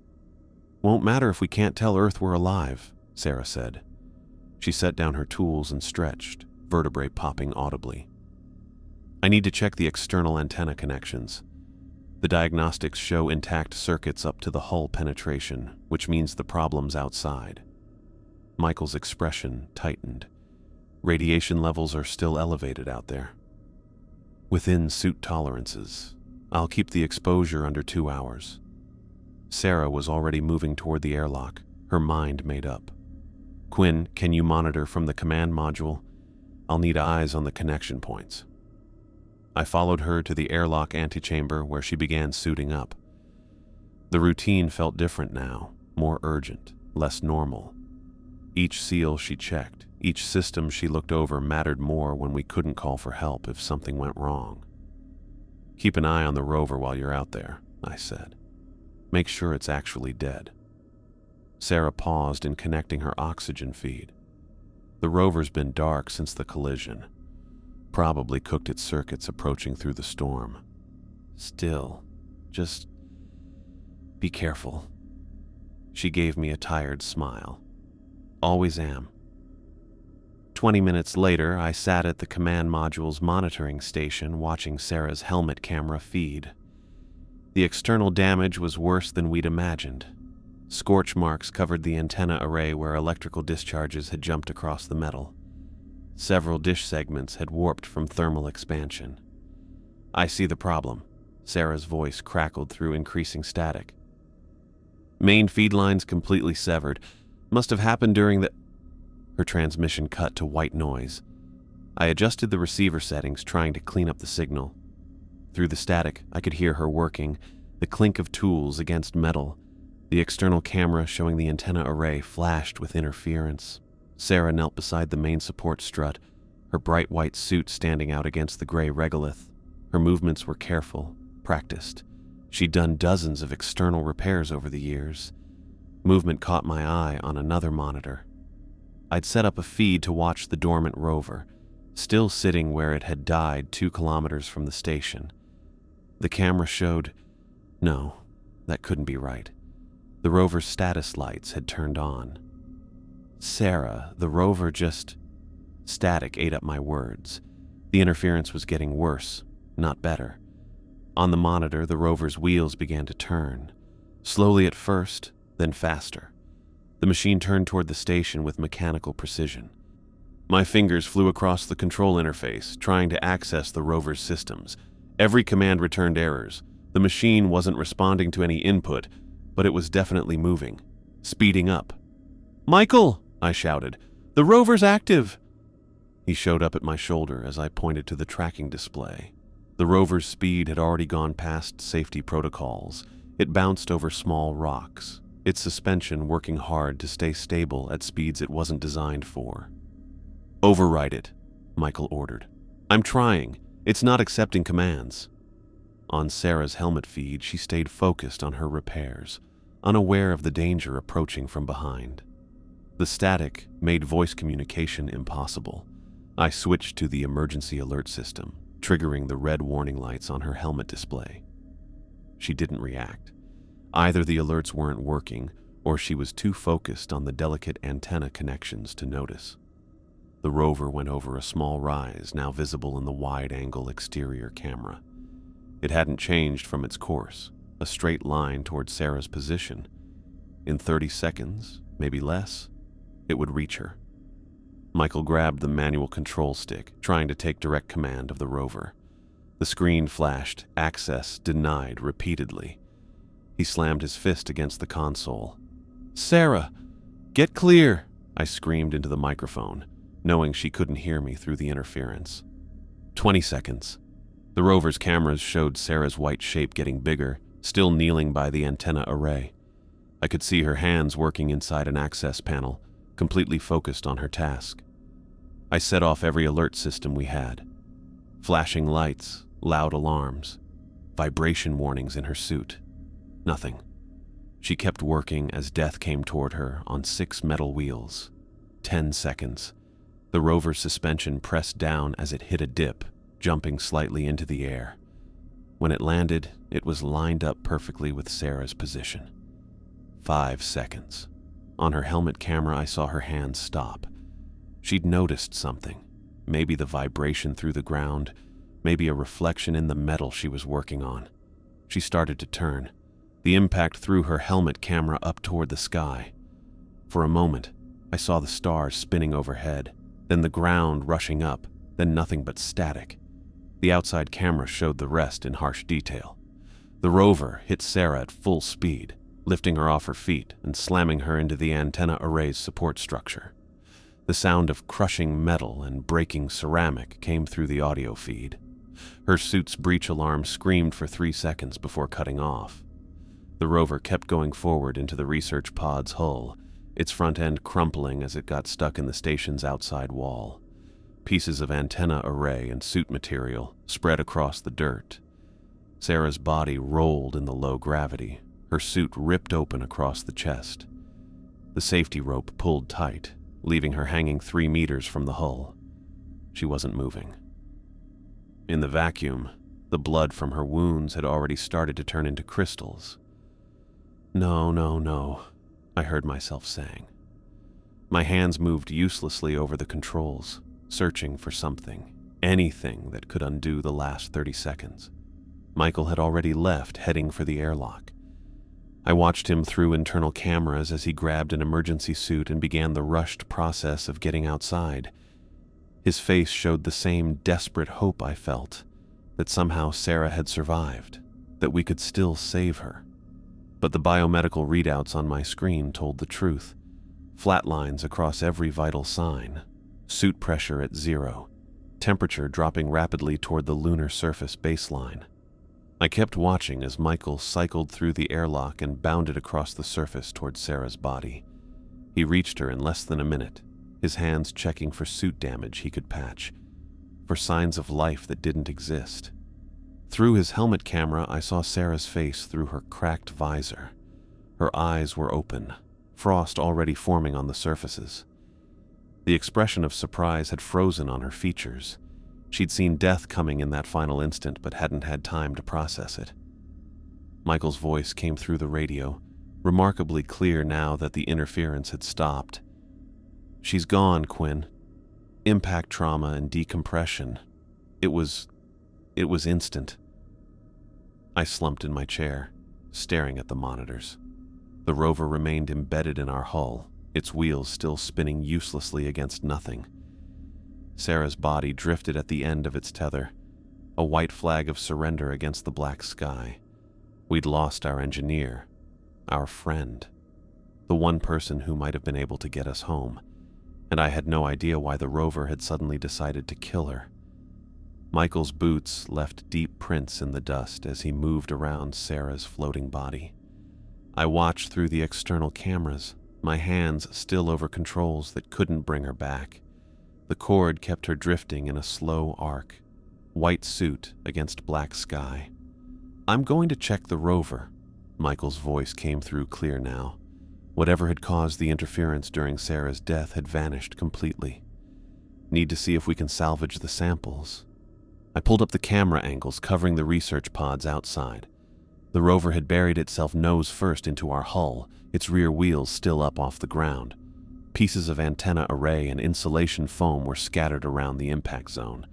"Won't matter if we can't tell Earth we're alive," Sarah said. She set down her tools and stretched, vertebrae popping audibly. "I need to check the external antenna connections. The diagnostics show intact circuits up to the hull penetration, which means the problem's outside." Michael's expression tightened. "Radiation levels are still elevated out there." "Within suit tolerances. I'll keep the exposure under 2 hours." Sarah was already moving toward the airlock, her mind made up. "Quinn, can you monitor from the command module? I'll need eyes on the connection points." I followed her to the airlock antechamber where she began suiting up. The routine felt different now, more urgent, less normal. Each seal she checked, each system she looked over mattered more when we couldn't call for help if something went wrong. "Keep an eye on the rover while you're out there," I said. "Make sure it's actually dead." Sarah paused in connecting her oxygen feed. "The rover's been dark since the collision. Probably cooked its circuits approaching through the storm. Still, just be careful." She gave me a tired smile. "Always am." 20 minutes later, I sat at the command module's monitoring station watching Sarah's helmet camera feed. The external damage was worse than we'd imagined. Scorch marks covered the antenna array where electrical discharges had jumped across the metal. Several dish segments had warped from thermal expansion. "I see the problem." Sarah's voice crackled through increasing static. "Main feed lines completely severed. Must have happened during the..." Her transmission cut to white noise. I adjusted the receiver settings, trying to clean up the signal. Through the static, I could hear her working, the clink of tools against metal. The external camera showing the antenna array flashed with interference. Sarah knelt beside the main support strut, her bright white suit standing out against the gray regolith. Her movements were careful, practiced. She'd done dozens of external repairs over the years. Movement caught my eye on another monitor. I'd set up a feed to watch the dormant rover, still sitting where it had died 2 kilometers from the station. The camera showed... No, that couldn't be right. The rover's status lights had turned on. "Sarah, the rover just..." Static ate up my words. The interference was getting worse, not better. On the monitor, the rover's wheels began to turn. Slowly at first, then faster. The machine turned toward the station with mechanical precision. My fingers flew across the control interface, trying to access the rover's systems. Every command returned errors. The machine wasn't responding to any input, but it was definitely moving, speeding up. "Michael!" I shouted. "The rover's active!" He showed up at my shoulder as I pointed to the tracking display. The rover's speed had already gone past safety protocols. It bounced over small rocks, its suspension working hard to stay stable at speeds it wasn't designed for. "Override it," Michael ordered. "I'm trying. It's not accepting commands." On Sarah's helmet feed, she stayed focused on her repairs, unaware of the danger approaching from behind. The static made voice communication impossible. I switched to the emergency alert system, triggering the red warning lights on her helmet display. She didn't react. Either the alerts weren't working, or she was too focused on the delicate antenna connections to notice. The rover went over a small rise now visible in the wide-angle exterior camera. It hadn't changed from its course, a straight line toward Sarah's position. In 30 seconds, maybe less, it would reach her. Michael grabbed the manual control stick, trying to take direct command of the rover. The screen flashed, access denied repeatedly. He slammed his fist against the console. "Sarah, get clear!" I screamed into the microphone, knowing she couldn't hear me through the interference. 20 seconds. The rover's cameras showed Sarah's white shape getting bigger, still kneeling by the antenna array. I could see her hands working inside an access panel, completely focused on her task. I set off every alert system we had. Flashing lights, loud alarms, vibration warnings in her suit. Nothing. She kept working as death came toward her on 6 metal wheels. 10 seconds. The rover's suspension pressed down as it hit a dip, jumping slightly into the air. When it landed, it was lined up perfectly with Sarah's position. 5 seconds. On her helmet camera, I saw her hands stop. She'd noticed something. Maybe the vibration through the ground, maybe a reflection in the metal she was working on. She started to turn. The impact threw her helmet camera up toward the sky. For a moment, I saw the stars spinning overhead, then the ground rushing up, then nothing but static. The outside camera showed the rest in harsh detail. The rover hit Sarah at full speed, lifting her off her feet and slamming her into the antenna array's support structure. The sound of crushing metal and breaking ceramic came through the audio feed. Her suit's breach alarm screamed for 3 seconds before cutting off. The rover kept going forward into the research pod's hull, its front end crumpling as it got stuck in the station's outside wall. Pieces of antenna array and suit material spread across the dirt. Sarah's body rolled in the low gravity, her suit ripped open across the chest. The safety rope pulled tight, leaving her hanging 3 meters from the hull. She wasn't moving. In the vacuum, the blood from her wounds had already started to turn into crystals. "No, no, no," I heard myself saying. My hands moved uselessly over the controls, searching for something, anything that could undo the last 30 seconds. Michael had already left, heading for the airlock. I watched him through internal cameras as he grabbed an emergency suit and began the rushed process of getting outside. His face showed the same desperate hope I felt, that somehow Sarah had survived, that we could still save her. But the biomedical readouts on my screen told the truth. Flat lines across every vital sign, suit pressure at 0, temperature dropping rapidly toward the lunar surface baseline. I kept watching as Michael cycled through the airlock and bounded across the surface toward Sarah's body. He reached her in less than a minute, his hands checking for suit damage he could patch, for signs of life that didn't exist. Through his helmet camera, I saw Sarah's face through her cracked visor. Her eyes were open, frost already forming on the surfaces. The expression of surprise had frozen on her features. She'd seen death coming in that final instant, but hadn't had time to process it. Michael's voice came through the radio, remarkably clear now that the interference had stopped. "She's gone, Quinn. Impact trauma and decompression. It was instant." I slumped in my chair, staring at the monitors. The rover remained embedded in our hull, its wheels still spinning uselessly against nothing. Sarah's body drifted at the end of its tether, a white flag of surrender against the black sky. We'd lost our engineer, our friend, the one person who might have been able to get us home, and I had no idea why the rover had suddenly decided to kill her. Michael's boots left deep prints in the dust as he moved around Sarah's floating body. I watched through the external cameras, my hands still over controls that couldn't bring her back. The cord kept her drifting in a slow arc, white suit against black sky. "I'm going to check the rover." Michael's voice came through clear now. Whatever had caused the interference during Sarah's death had vanished completely. "Need to see if we can salvage the samples." I pulled up the camera angles covering the research pods outside. The rover had buried itself nose first into our hull, its rear wheels still up off the ground. Pieces of antenna array and insulation foam were scattered around the impact zone.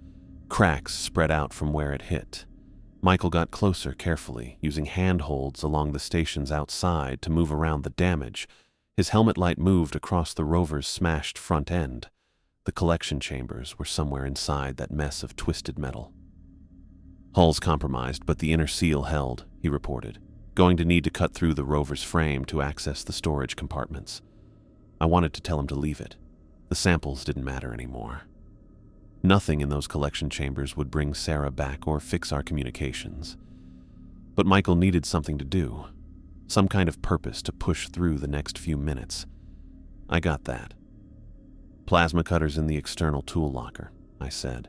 Cracks spread out from where it hit. Michael got closer carefully, using handholds along the stations outside to move around the damage. His helmet light moved across the rover's smashed front end. The collection chambers were somewhere inside that mess of twisted metal. "Hull's compromised, but the inner seal held," he reported. "Going to need to cut through the rover's frame to access the storage compartments." I wanted to tell him to leave it. The samples didn't matter anymore. Nothing in those collection chambers would bring Sarah back or fix our communications. But Michael needed something to do, some kind of purpose to push through the next few minutes. I got that. "Plasma cutters in the external tool locker," I said.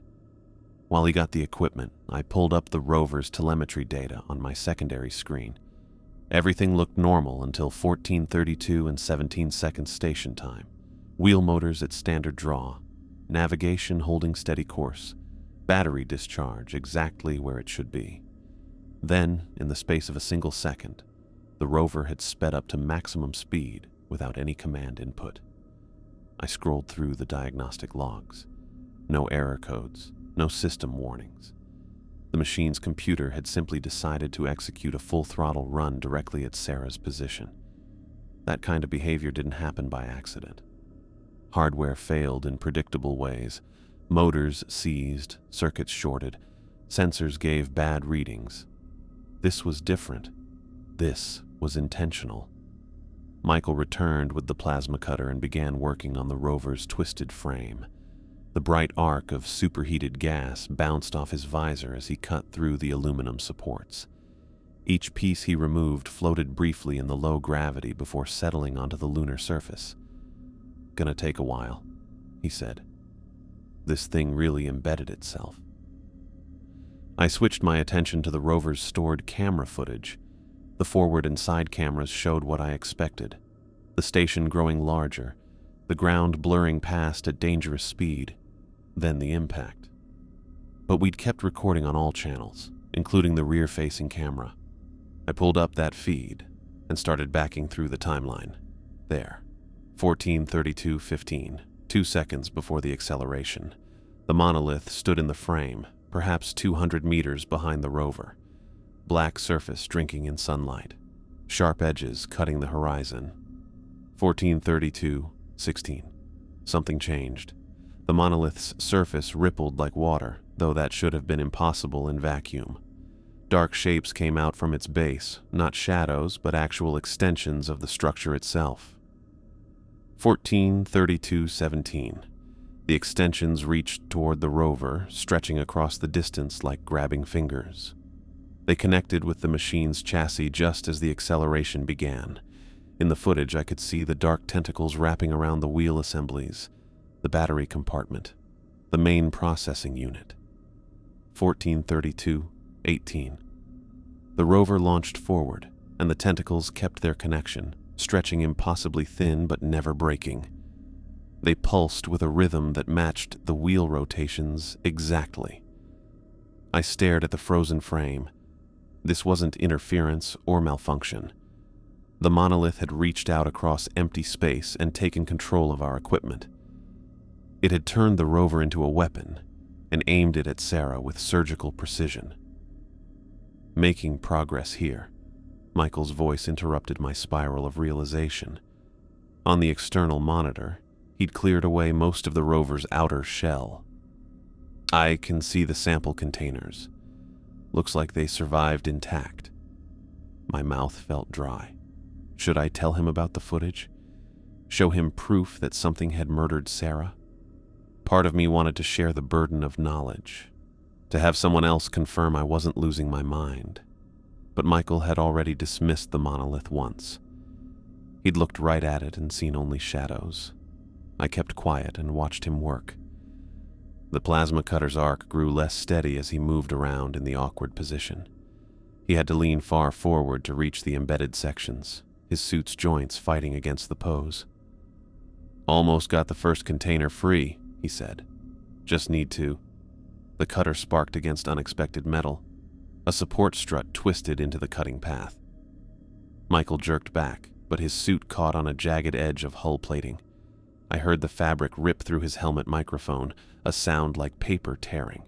While he got the equipment, I pulled up the rover's telemetry data on my secondary screen. Everything looked normal until 14:32 and 17 seconds station time. Wheel motors at standard draw. Navigation holding steady course. Battery discharge exactly where it should be. Then, in the space of a single second, the rover had sped up to maximum speed without any command input. I scrolled through the diagnostic logs. No error codes, no system warnings. The machine's computer had simply decided to execute a full-throttle run directly at Sarah's position. That kind of behavior didn't happen by accident. Hardware failed in predictable ways. Motors seized, circuits shorted, sensors gave bad readings. This was different. This was intentional. Michael returned with the plasma cutter and began working on the rover's twisted frame. The bright arc of superheated gas bounced off his visor as he cut through the aluminum supports. Each piece he removed floated briefly in the low gravity before settling onto the lunar surface. "Gonna take a while," he said. This thing really embedded itself. I switched my attention to the rover's stored camera footage. The forward and side cameras showed what I expected. The station growing larger, the ground blurring past at dangerous speed, then the impact. But we'd kept recording on all channels, including the rear-facing camera. I pulled up that feed and started backing through the timeline. There. 14:32:15, 2 seconds before the acceleration. The monolith stood in the frame, perhaps 200 meters behind the rover. Black surface drinking in sunlight. Sharp edges cutting the horizon. 14:32:16. Something changed. The monolith's surface rippled like water, though that should have been impossible in vacuum. Dark shapes came out from its base, not shadows, but actual extensions of the structure itself. 14:32:17. The extensions reached toward the rover, stretching across the distance like grabbing fingers. They connected with the machine's chassis just as the acceleration began. In the footage, I could see the dark tentacles wrapping around the wheel assemblies, the battery compartment, the main processing unit. 14:32:18. The rover launched forward, and the tentacles kept their connection, stretching impossibly thin but never breaking. They pulsed with a rhythm that matched the wheel rotations exactly. I stared at the frozen frame. This wasn't interference or malfunction. The monolith had reached out across empty space and taken control of our equipment. It had turned the rover into a weapon and aimed it at Sarah with surgical precision. Making progress here. Michael's voice interrupted my spiral of realization. On the external monitor, he'd cleared away most of the rover's outer shell. I can see the sample containers. Looks like they survived intact. My mouth felt dry. Should I tell him about the footage? Show him proof that something had murdered Sarah? Part of me wanted to share the burden of knowledge, to have someone else confirm I wasn't losing my mind. But Michael had already dismissed the monolith once. He'd looked right at it and seen only shadows. I kept quiet and watched him work. The plasma cutter's arc grew less steady as he moved around in the awkward position. He had to lean far forward to reach the embedded sections, his suit's joints fighting against the pose. "Almost got the first container free," he said. "Just need to." The cutter sparked against unexpected metal. A support strut twisted into the cutting path. Michael jerked back, but his suit caught on a jagged edge of hull plating. I heard the fabric rip through his helmet microphone, a sound like paper tearing.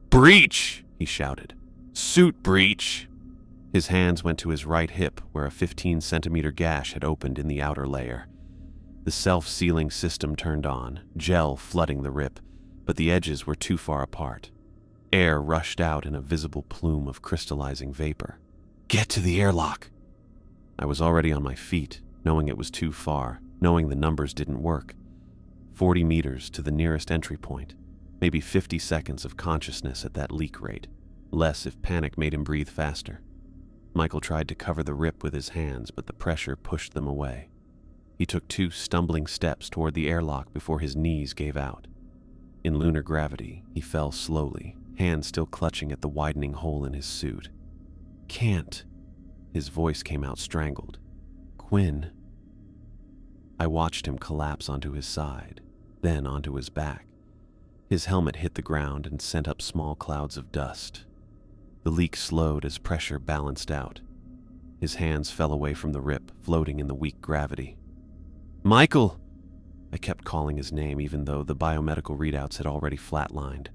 "Breach!" he shouted. "Suit breach!" His hands went to his right hip, where a 15-centimeter gash had opened in the outer layer. The self-sealing system turned on, gel flooding the rip, but the edges were too far apart. Air rushed out in a visible plume of crystallizing vapor. "Get to the airlock!" I was already on my feet, knowing it was too far, knowing the numbers didn't work. 40 meters to the nearest entry point, maybe 50 seconds of consciousness at that leak rate, less if panic made him breathe faster. Michael tried to cover the rip with his hands, but the pressure pushed them away. He took 2 stumbling steps toward the airlock before his knees gave out. In lunar gravity, he fell slowly, hands still clutching at the widening hole in his suit. "Can't." His voice came out strangled. "Quinn." I watched him collapse onto his side, then onto his back. His helmet hit the ground and sent up small clouds of dust. The leak slowed as pressure balanced out. His hands fell away from the rip, floating in the weak gravity. "Michael!" I kept calling his name even though the biomedical readouts had already flatlined.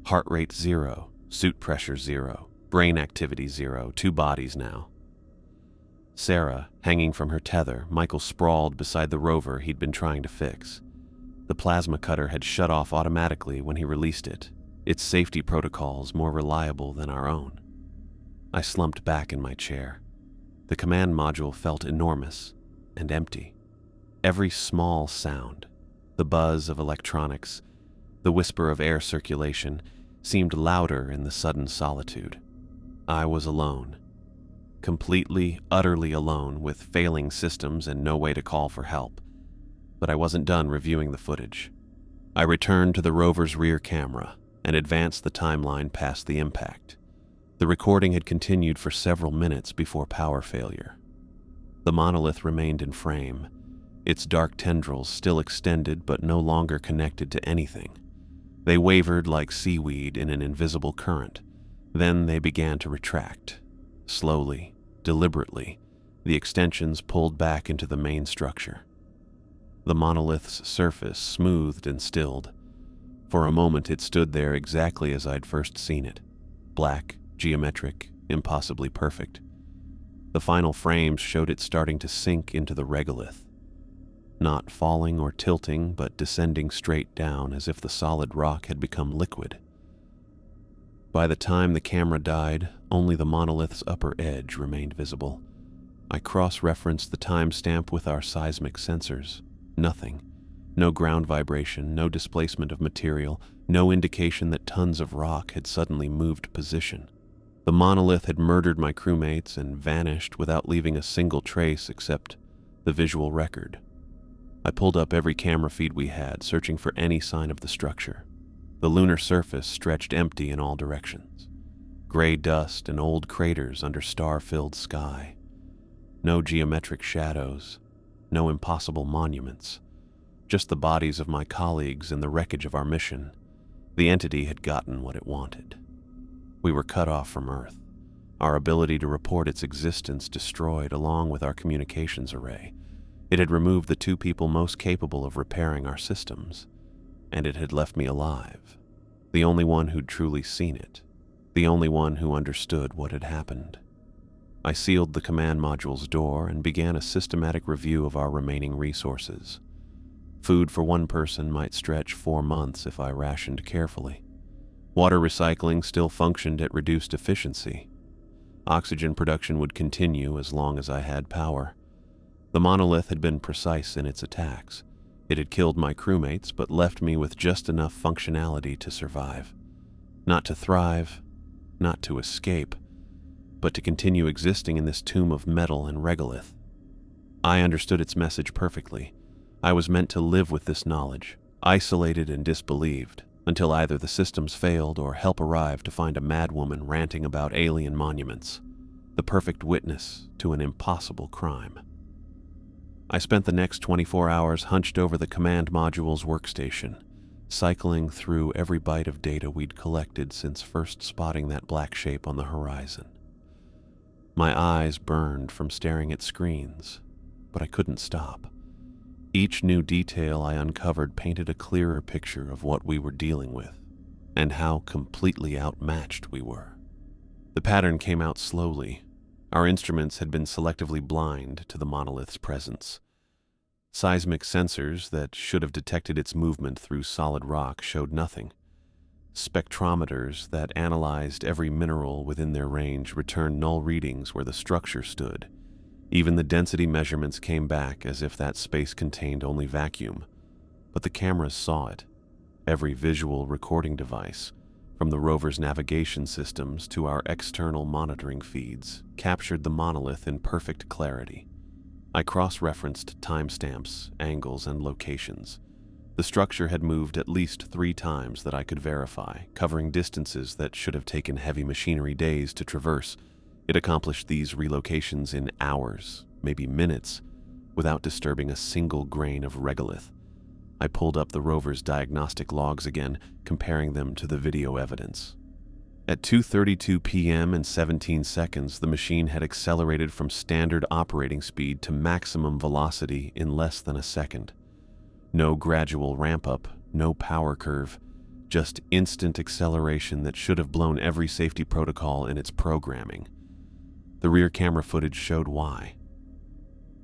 Heart rate 0, suit pressure 0, brain activity 0, 2 bodies now. Sarah, hanging from her tether, Michael sprawled beside the rover he'd been trying to fix. The plasma cutter had shut off automatically when he released it, its safety protocols more reliable than our own. I slumped back in my chair. The command module felt enormous and empty. Every small sound, the buzz of electronics, the whisper of air circulation, seemed louder in the sudden solitude. I was alone. Completely, utterly alone, with failing systems and no way to call for help. But I wasn't done reviewing the footage. I returned to the rover's rear camera and advanced the timeline past the impact. The recording had continued for several minutes before power failure. The monolith remained in frame, its dark tendrils still extended but no longer connected to anything. They wavered like seaweed in an invisible current. Then they began to retract. Slowly, deliberately, the extensions pulled back into the main structure. The monolith's surface smoothed and stilled. For a moment it stood there exactly as I'd first seen it. Black, geometric, impossibly perfect. The final frames showed it starting to sink into the regolith. Not falling or tilting, but descending straight down as if the solid rock had become liquid. By the time the camera died, only the monolith's upper edge remained visible. I cross-referenced the timestamp with our seismic sensors. Nothing. No ground vibration, no displacement of material, no indication that tons of rock had suddenly moved position. The monolith had murdered my crewmates and vanished without leaving a single trace except the visual record. I pulled up every camera feed we had, searching for any sign of the structure. The lunar surface stretched empty in all directions. Gray dust and old craters under star-filled sky. No geometric shadows, no impossible monuments. Just the bodies of my colleagues and the wreckage of our mission. The entity had gotten what it wanted. We were cut off from Earth, our ability to report its existence destroyed along with our communications array. It had removed the 2 people most capable of repairing our systems, and it had left me alive, the only one who'd truly seen it, the only one who understood what had happened. I sealed the command module's door and began a systematic review of our remaining resources. Food for one person might stretch 4 months if I rationed carefully. Water recycling still functioned at reduced efficiency. Oxygen production would continue as long as I had power. The monolith had been precise in its attacks. It had killed my crewmates, but left me with just enough functionality to survive. Not to thrive, not to escape, but to continue existing in this tomb of metal and regolith. I understood its message perfectly. I was meant to live with this knowledge, isolated and disbelieved, until either the systems failed or help arrived to find a madwoman ranting about alien monuments, the perfect witness to an impossible crime. I spent the next 24 hours hunched over the command module's workstation, cycling through every byte of data we'd collected since first spotting that black shape on the horizon. My eyes burned from staring at screens, but I couldn't stop. Each new detail I uncovered painted a clearer picture of what we were dealing with, and how completely outmatched we were. The pattern came out slowly. Our instruments had been selectively blind to the monolith's presence. Seismic sensors that should have detected its movement through solid rock showed nothing. Spectrometers that analyzed every mineral within their range returned null readings where the structure stood. Even the density measurements came back as if that space contained only vacuum. But the cameras saw it. Every visual recording device, from the rover's navigation systems to our external monitoring feeds, captured the monolith in perfect clarity. I cross-referenced timestamps, angles, and locations. The structure had moved at least 3 times that I could verify, covering distances that should have taken heavy machinery days to traverse. It accomplished these relocations in hours, maybe minutes, without disturbing a single grain of regolith. I pulled up the rover's diagnostic logs again, comparing them to the video evidence. At 2:32 p.m. and 17 seconds, the machine had accelerated from standard operating speed to maximum velocity in less than a second. No gradual ramp-up, no power curve, just instant acceleration that should have blown every safety protocol in its programming. The rear camera footage showed why.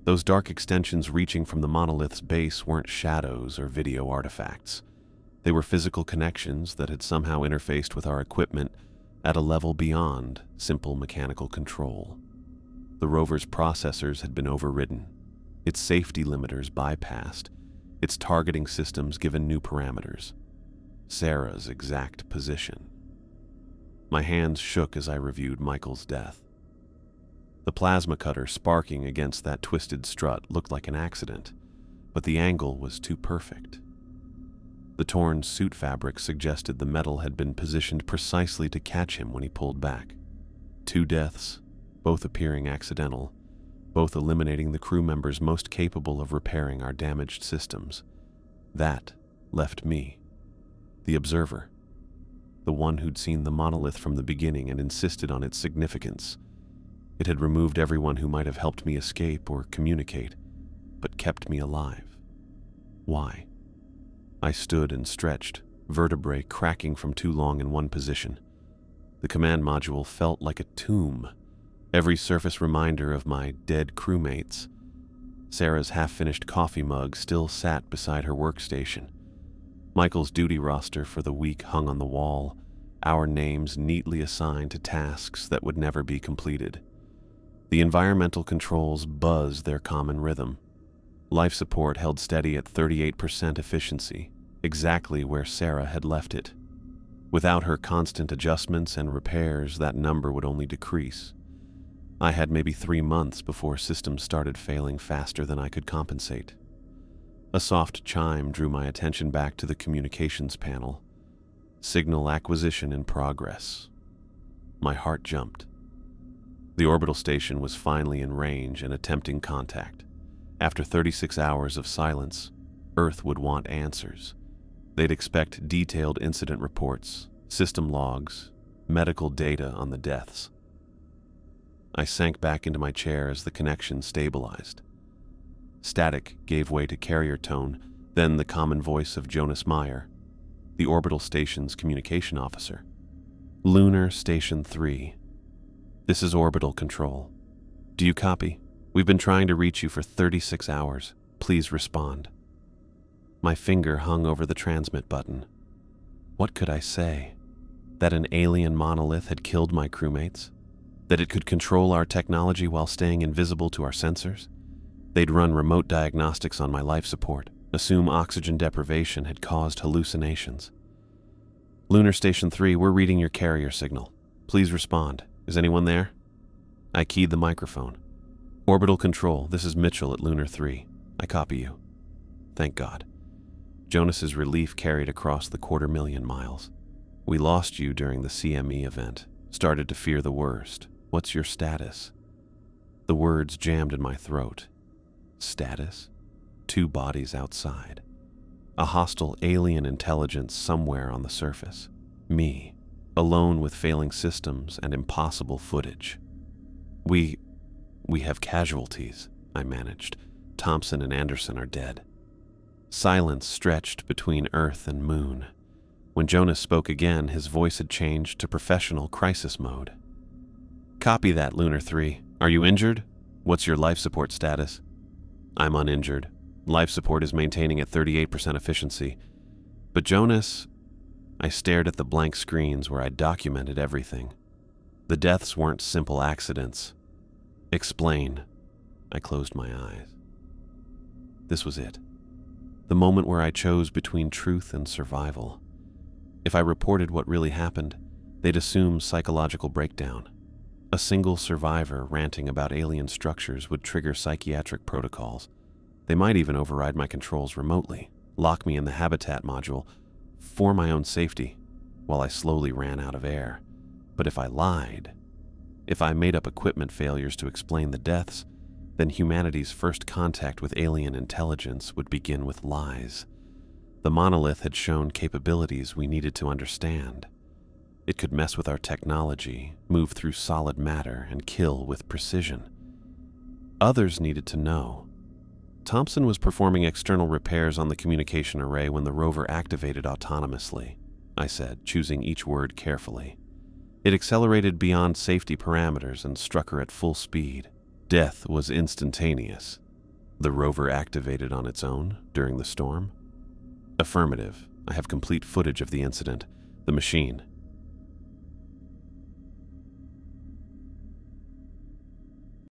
Those dark extensions reaching from the monolith's base weren't shadows or video artifacts. They were physical connections that had somehow interfaced with our equipment at a level beyond simple mechanical control. The rover's processors had been overridden, its safety limiters bypassed, its targeting systems given new parameters. Sarah's exact position. My hands shook as I reviewed Michael's death. The plasma cutter sparking against that twisted strut looked like an accident, but the angle was too perfect. The torn suit fabric suggested the metal had been positioned precisely to catch him when he pulled back. 2 deaths, both appearing accidental, both eliminating the crew members most capable of repairing our damaged systems. That left me, the observer, the one who'd seen the monolith from the beginning and insisted on its significance. It had removed everyone who might have helped me escape or communicate, but kept me alive. Why? I stood and stretched, vertebrae cracking from too long in one position. The command module felt like a tomb, every surface reminder of my dead crewmates. Sarah's half-finished coffee mug still sat beside her workstation. Michael's duty roster for the week hung on the wall, our names neatly assigned to tasks that would never be completed. The environmental controls buzzed their common rhythm. Life support held steady at 38% efficiency, exactly where Sarah had left it. Without her constant adjustments and repairs, that number would only decrease. I had maybe 3 months before systems started failing faster than I could compensate. A soft chime drew my attention back to the communications panel. Signal acquisition in progress. My heart jumped. The orbital station was finally in range and attempting contact. After 36 hours of silence, Earth would want answers. They'd expect detailed incident reports, system logs, medical data on the deaths. I sank back into my chair as the connection stabilized. Static gave way to carrier tone, then the common voice of Jonas Meyer, the orbital station's communication officer. Lunar Station 3. This is orbital control. Do you copy? We've been trying to reach you for 36 hours. Please respond. My finger hung over the transmit button. What could I say? That an alien monolith had killed my crewmates? That it could control our technology while staying invisible to our sensors? They'd run remote diagnostics on my life support, assume oxygen deprivation had caused hallucinations. Lunar Station 3, we're reading your carrier signal. Please respond. Is anyone there? I keyed the microphone. Orbital control, this is Mitchell at Lunar 3. I copy you. Thank God. Jonas's relief carried across the 250,000 miles. We lost you during the CME event. Started to fear the worst. What's your status? The words jammed in my throat. Status? 2 bodies outside. A hostile alien intelligence somewhere on the surface. Me, alone with failing systems and impossible footage. We have casualties, I managed. Thompson and Anderson are dead. Silence stretched between Earth and Moon. When Jonas spoke again, his voice had changed to professional crisis mode. Copy that, Lunar 3. Are you injured? What's your life support status? I'm uninjured. Life support is maintaining at 38% efficiency. But Jonas... I stared at the blank screens where I documented everything. The deaths weren't simple accidents. Explain. I closed my eyes. This was it. The moment where I chose between truth and survival. If I reported what really happened, they'd assume psychological breakdown. A single survivor ranting about alien structures would trigger psychiatric protocols. They might even override my controls remotely, lock me in the habitat module, for my own safety, while I slowly ran out of air. But if I lied, if I made up equipment failures to explain the deaths, then humanity's first contact with alien intelligence would begin with lies. The monolith had shown capabilities we needed to understand. It could mess with our technology, move through solid matter, and kill with precision. Others needed to know. Thompson was performing external repairs on the communication array when the rover activated autonomously, I said, choosing each word carefully. It accelerated beyond safety parameters and struck her at full speed. Death was instantaneous. The rover activated on its own during the storm? Affirmative. I have complete footage of the incident. The machine,